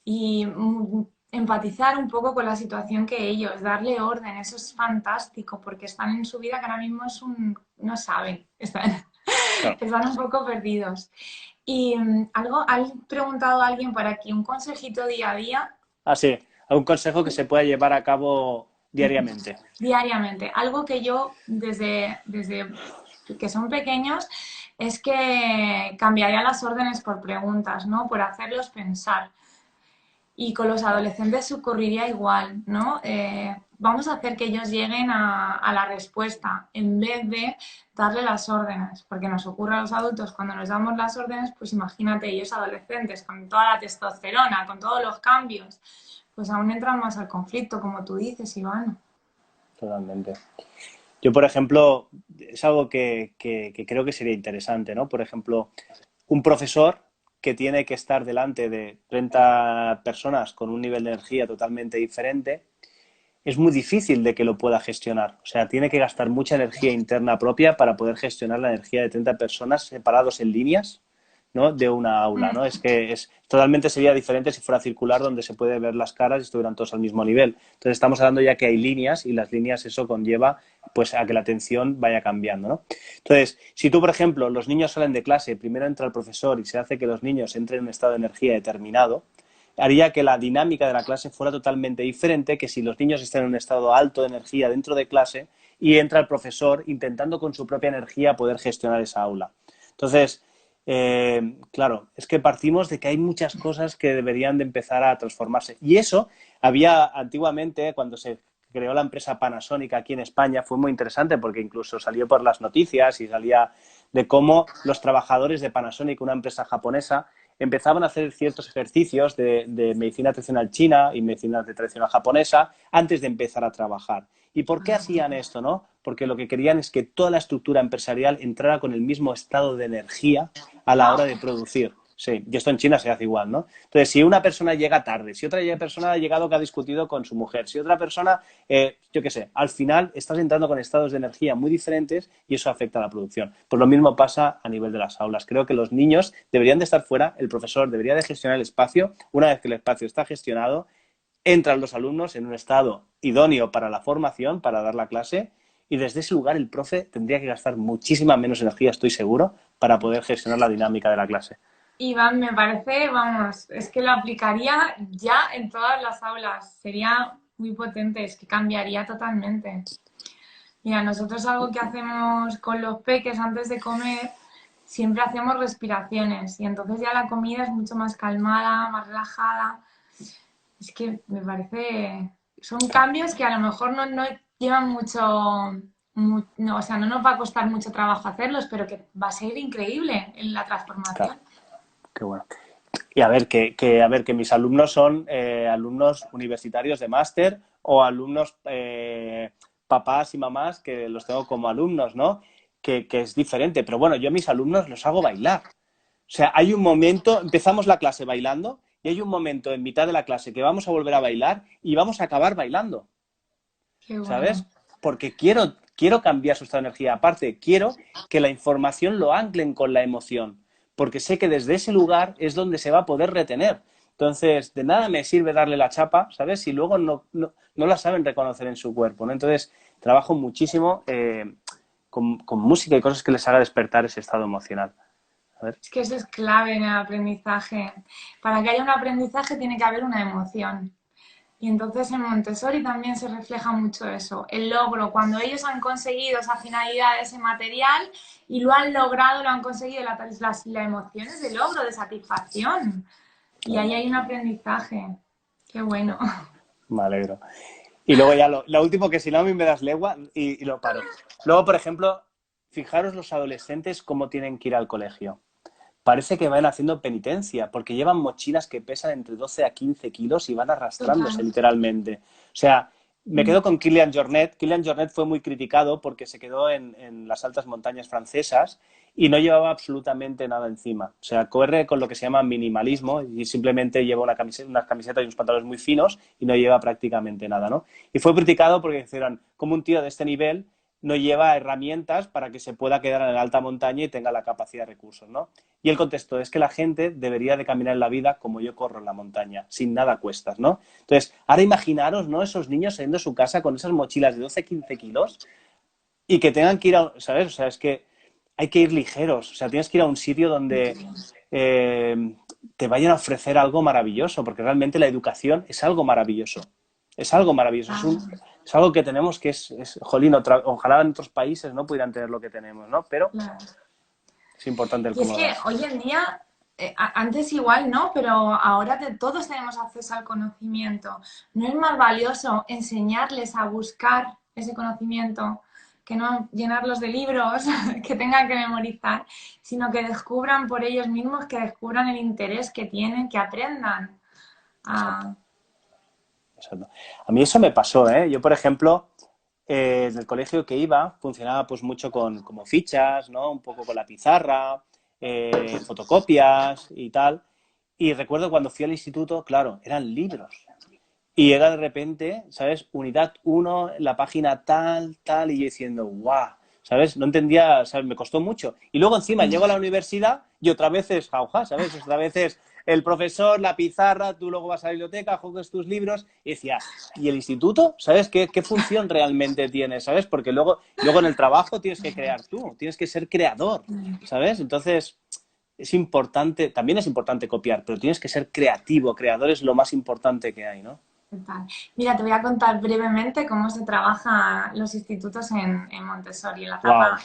Speaker 2: Y empatizar un poco con la situación que ellos, darle orden, eso es fantástico, porque están en su vida que ahora mismo no saben,
Speaker 1: claro.
Speaker 2: están un poco perdidos. Y ¿has preguntado a alguien por aquí un consejito día a día?
Speaker 1: Así, un consejo que se pueda llevar a cabo diariamente.
Speaker 2: Diariamente. Algo que yo desde que son pequeños es que cambiaría las órdenes por preguntas, ¿no? Por hacerlos pensar. Y con los adolescentes ocurriría igual, ¿no? Vamos a hacer que ellos lleguen a la respuesta en vez de darle las órdenes, porque nos ocurre a los adultos cuando nos damos las órdenes, pues imagínate ellos adolescentes con toda la testosterona, con todos los cambios, pues aún entran más al conflicto, como tú dices, Iván.
Speaker 1: Totalmente. Yo, por ejemplo, es algo que creo que sería interesante, ¿no? Por ejemplo, un profesor que tiene que estar delante de 30 personas con un nivel de energía totalmente diferente, es muy difícil de que lo pueda gestionar. O sea, tiene que gastar mucha energía interna propia para poder gestionar la energía de 30 personas separados en líneas, ¿no? De una aula, ¿no? Es que totalmente sería diferente si fuera circular donde se puede ver las caras y estuvieran todos al mismo nivel. Entonces estamos hablando ya que hay líneas y las líneas eso conlleva pues a que la atención vaya cambiando, ¿no? Entonces, si tú, por ejemplo, los niños salen de clase, primero entra el profesor y se hace que los niños entren en un estado de energía determinado, haría que la dinámica de la clase fuera totalmente diferente que si los niños están en un estado alto de energía dentro de clase y entra el profesor intentando con su propia energía poder gestionar esa aula. Entonces, claro, es que partimos de que hay muchas cosas que deberían de empezar a transformarse. Y eso había antiguamente, cuando se creó la empresa Panasonic aquí en España, fue muy interesante porque incluso salió por las noticias y salía de cómo los trabajadores de Panasonic, una empresa japonesa, empezaban a hacer ciertos ejercicios de medicina tradicional china y medicina tradicional japonesa antes de empezar a trabajar. ¿Y por qué hacían esto, no? Porque lo que querían es que toda la estructura empresarial entrara con el mismo estado de energía a la hora de producir. Sí, y esto en China se hace igual, ¿no? Entonces, si una persona llega tarde, si otra persona ha llegado que ha discutido con su mujer, si otra persona, yo qué sé, al final estás entrando con estados de energía muy diferentes y eso afecta a la producción. Pues lo mismo pasa a nivel de las aulas. Creo que los niños deberían de estar fuera, el profesor debería de gestionar el espacio. Una vez que el espacio está gestionado, entran los alumnos en un estado idóneo para la formación, para dar la clase, y desde ese lugar el profe tendría que gastar muchísima menos energía, estoy seguro, para poder gestionar la dinámica de la clase.
Speaker 2: Iván, me parece, vamos, es que lo aplicaría ya en todas las aulas. Sería muy potente, es que cambiaría totalmente. Mira, nosotros algo que hacemos con los peques antes de comer, siempre hacemos respiraciones y entonces ya la comida es mucho más calmada, más relajada. Es que me parece, son cambios que a lo mejor no llevan mucho, no, o sea, no nos va a costar mucho trabajo hacerlos, pero que va a ser increíble en la
Speaker 1: Claro,
Speaker 2: transformación.
Speaker 1: qué bueno. Y a ver, que mis alumnos son alumnos universitarios de máster o alumnos papás y mamás que los tengo como alumnos, ¿no? Que es diferente. Pero bueno, yo a mis alumnos los hago bailar. O sea, hay un momento, empezamos la clase bailando y hay un momento en mitad de la clase que vamos a volver a bailar y vamos a acabar bailando,
Speaker 2: Qué bueno.
Speaker 1: ¿sabes? Porque quiero cambiar su estado de energía. Aparte, quiero que la información lo anclen con la emoción, porque sé que desde ese lugar es donde se va a poder retener. Entonces, de nada me sirve darle la chapa, ¿sabes? Si luego no la saben reconocer en su cuerpo, ¿no? Entonces, trabajo muchísimo con música y cosas que les haga despertar ese estado emocional. A ver.
Speaker 2: Es que eso es clave en el aprendizaje. Para que haya un aprendizaje tiene que haber una emoción. Y entonces en Montessori también se refleja mucho eso, el logro, cuando ellos han conseguido esa finalidad, ese material y lo han logrado, lo han conseguido, la emoción es de logro, de satisfacción. Y ahí hay un aprendizaje. Qué bueno.
Speaker 1: Me alegro. Y luego ya lo último, que si no a mí me das legua y lo paro. Luego, por ejemplo, fijaros los adolescentes cómo tienen que ir al colegio. Parece que van haciendo penitencia, porque llevan mochilas que pesan entre 12 a 15 kilos y van arrastrándose
Speaker 2: Total.
Speaker 1: literalmente. O sea, me quedo con Kilian Jornet. Kilian Jornet fue muy criticado porque se quedó en las altas montañas francesas y no llevaba absolutamente nada encima. O sea, corre con lo que se llama minimalismo y simplemente lleva unas camisetas y unos pantalones muy finos y no lleva prácticamente nada, ¿no? Y fue criticado porque dijeron, como un tío de este nivel no lleva herramientas para que se pueda quedar en la alta montaña y tenga la capacidad de recursos, ¿no? Y el contexto es que la gente debería de caminar en la vida como yo corro en la montaña, sin nada a cuestas, ¿no? Entonces, ahora imaginaros, ¿no? Esos niños saliendo de su casa con esas mochilas de 12-15 kilos y que tengan que ir a, ¿sabes? O sea, es que hay que ir ligeros, o sea, tienes que ir a un sitio donde eh, te vayan a ofrecer algo maravilloso, porque realmente la educación es algo maravilloso. Es algo maravilloso, es algo que tenemos que jolín, ojalá en otros países no pudieran tener lo que tenemos, ¿no? Pero
Speaker 2: Claro.
Speaker 1: es importante el
Speaker 2: Y es
Speaker 1: cómo lo
Speaker 2: que
Speaker 1: das.
Speaker 2: hoy en día, antes igual no, pero ahora todos tenemos acceso al conocimiento. ¿No es más valioso enseñarles a buscar ese conocimiento que no llenarlos de libros que tengan que memorizar, sino que descubran por ellos mismos, que descubran el interés que tienen, que aprendan?
Speaker 1: Exacto,
Speaker 2: a-
Speaker 1: exacto. A mí eso me pasó, ¿eh? Yo, por ejemplo, en el colegio que iba funcionaba pues mucho con como fichas, ¿no? Un poco con la pizarra, fotocopias y tal. Y recuerdo cuando fui al instituto, claro, eran libros. Y era de repente, ¿sabes? Unidad uno, la página tal, tal, y yo diciendo, guau, ¿sabes? No entendía, ¿sabes? Me costó mucho. Y luego encima llego a la universidad y otra vez es jauja, ¿sabes? Otra vez es el profesor, la pizarra, tú luego vas a la biblioteca, coges tus libros y decía, ¿y el instituto? ¿Sabes? ¿Qué función realmente tiene? ¿Sabes? Porque luego en el trabajo tienes que crear tú, tienes que ser creador, ¿sabes? Entonces, es importante, también es importante copiar, pero tienes que ser creativo, creador es lo más importante que hay, ¿no?
Speaker 2: Total. Mira, te voy a contar brevemente cómo se trabaja los institutos en Montessori, en la
Speaker 1: Wow.
Speaker 2: etapa.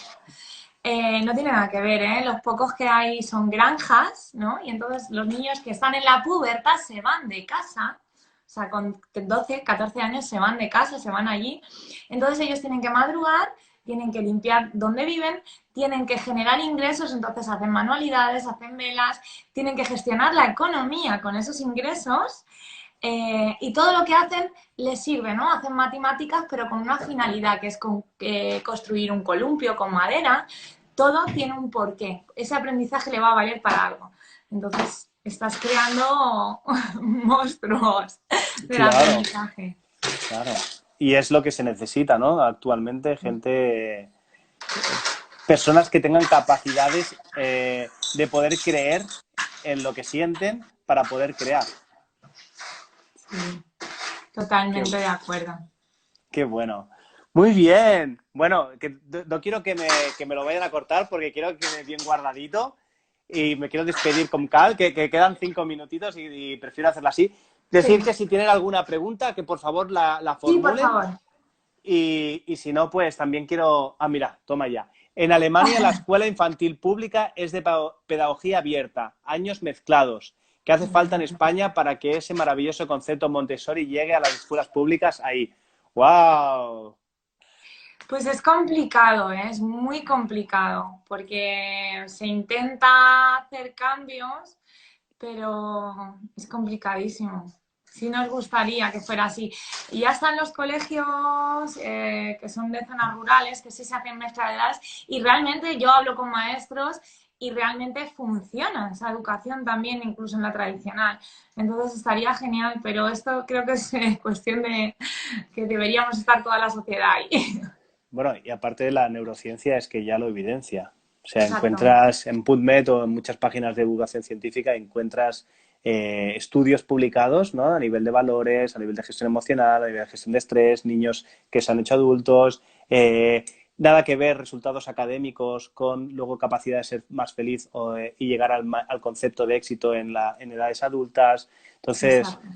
Speaker 2: No tiene nada que ver, ¿eh? Los pocos que hay son granjas, ¿no? Y entonces los niños que están en la pubertad se van de casa, o sea, con 12, 14 años se van de casa, se van allí. Entonces ellos tienen que madrugar, tienen que limpiar donde viven, tienen que generar ingresos, entonces hacen manualidades, hacen velas, tienen que gestionar la economía con esos ingresos. Y todo lo que hacen les sirve, ¿no? Hacen matemáticas, pero con una finalidad, que es construir un columpio con madera. Todo tiene un porqué. Ese aprendizaje le va a valer para algo. Entonces, estás creando monstruos del
Speaker 1: Claro,
Speaker 2: aprendizaje.
Speaker 1: claro. Y es lo que se necesita, ¿no? Actualmente, gente, personas que tengan capacidades de poder creer en lo que sienten para poder crear.
Speaker 2: Sí,
Speaker 1: Qué,
Speaker 2: totalmente de acuerdo.
Speaker 1: qué bueno. Muy bien. Bueno, que no quiero que me lo vayan a cortar porque quiero que quede bien guardadito y me quiero despedir con Cal, que quedan 5 minutitos y prefiero hacerlo así. Decir
Speaker 2: Sí,
Speaker 1: que si tienen alguna pregunta, que por favor la
Speaker 2: sí, por
Speaker 1: formulen.
Speaker 2: favor.
Speaker 1: Y si no, pues también quiero... Ah, mira, toma ya. En Alemania la escuela infantil pública es de pedagogía abierta, años mezclados. ¿Qué hace falta en España para que ese maravilloso concepto Montessori llegue a las escuelas públicas ahí? ¡Wow!
Speaker 2: Pues es complicado, ¿eh? Es muy complicado, porque se intenta hacer cambios, pero es complicadísimo. Sí nos gustaría que fuera así. Y ya están los colegios que son de zonas rurales, que sí se hacen mezcla de edades, y realmente yo hablo con maestros y realmente funciona esa educación también, incluso en la tradicional. Entonces estaría genial, pero esto creo que es cuestión de que deberíamos estar toda la sociedad ahí.
Speaker 1: Bueno, y aparte de la neurociencia es que ya lo evidencia. O sea,
Speaker 2: Exacto,
Speaker 1: encuentras en PubMed o en muchas páginas de divulgación científica, encuentras estudios publicados, ¿no? A nivel de valores, a nivel de gestión emocional, a nivel de gestión de estrés, niños que se han hecho adultos, nada que ver resultados académicos con luego capacidad de ser más feliz y llegar al concepto de éxito en edades adultas. Entonces,
Speaker 2: exacto.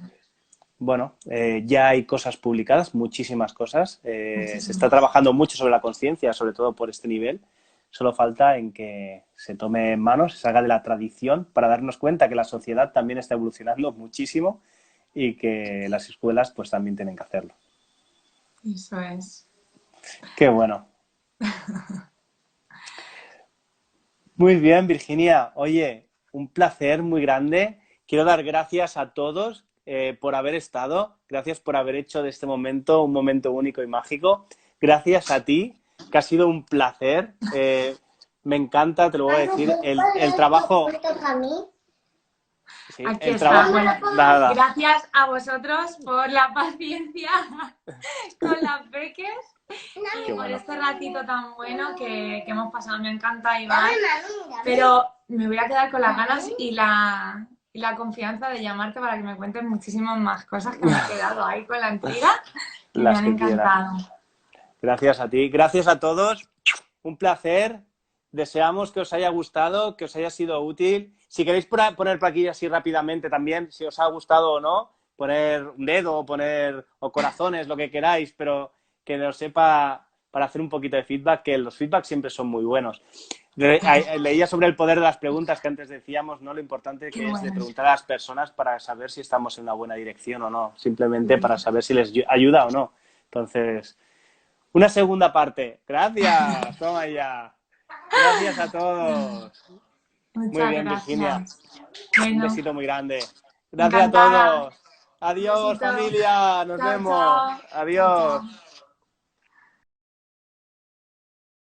Speaker 1: bueno, ya hay cosas publicadas, muchísimas cosas. Se está
Speaker 2: Muchísimo.
Speaker 1: trabajando mucho sobre la conciencia, sobre todo por este nivel. Solo falta en que se tome en manos, se salga de la tradición para darnos cuenta que la sociedad también está evolucionando muchísimo y que las escuelas pues también tienen que hacerlo.
Speaker 2: Eso es.
Speaker 1: Qué bueno. Muy bien, Virginia. Oye, un placer muy grande. Quiero dar gracias a todos por haber estado. Gracias por haber hecho de este momento un momento único y mágico. Gracias a ti, que ha sido un placer. Me encanta, te lo voy a decir, el trabajo.
Speaker 3: ¿Me toca a mí?
Speaker 1: Sí,
Speaker 2: Aquí
Speaker 1: el
Speaker 2: está.
Speaker 1: trabajo.
Speaker 2: Bueno,
Speaker 1: Nada.
Speaker 2: gracias a vosotros por la paciencia con las peques y
Speaker 1: Qué
Speaker 2: por
Speaker 1: bueno.
Speaker 2: este ratito tan bueno que hemos pasado. Me encanta,
Speaker 3: Dame,
Speaker 2: Iván.
Speaker 3: mami, dame.
Speaker 2: Pero me voy a quedar con las ganas y la confianza de llamarte para que me cuentes muchísimas más cosas que me he quedado ahí con la intriga que me
Speaker 1: Las
Speaker 2: han
Speaker 1: que quieras.
Speaker 2: encantado.
Speaker 1: Gracias a ti. Gracias a todos. Un placer. Deseamos que os haya gustado, que os haya sido útil. Si queréis poner por aquí así rápidamente también, si os ha gustado o no, poner un dedo o corazones, lo que queráis, pero que lo sepa para hacer un poquito de feedback, que los feedbacks siempre son muy buenos. Leía sobre el poder de las preguntas que antes decíamos, ¿no? Lo importante
Speaker 2: Qué
Speaker 1: que es de
Speaker 2: bueno.
Speaker 1: preguntar a las personas para saber si estamos en una buena dirección o no, simplemente para saber si les ayuda o no. Entonces, una segunda parte. Gracias. Toma ya. Gracias a todos. Muy
Speaker 2: Muchas
Speaker 1: bien, Virginia.
Speaker 2: gracias.
Speaker 1: Un
Speaker 2: Bueno,
Speaker 1: besito muy grande. Gracias a
Speaker 2: encantada.
Speaker 1: todos. Adiós,
Speaker 2: Besito.
Speaker 1: familia. Nos
Speaker 2: Chao,
Speaker 1: vemos.
Speaker 2: chao. Chao,
Speaker 1: Adiós.
Speaker 2: chao.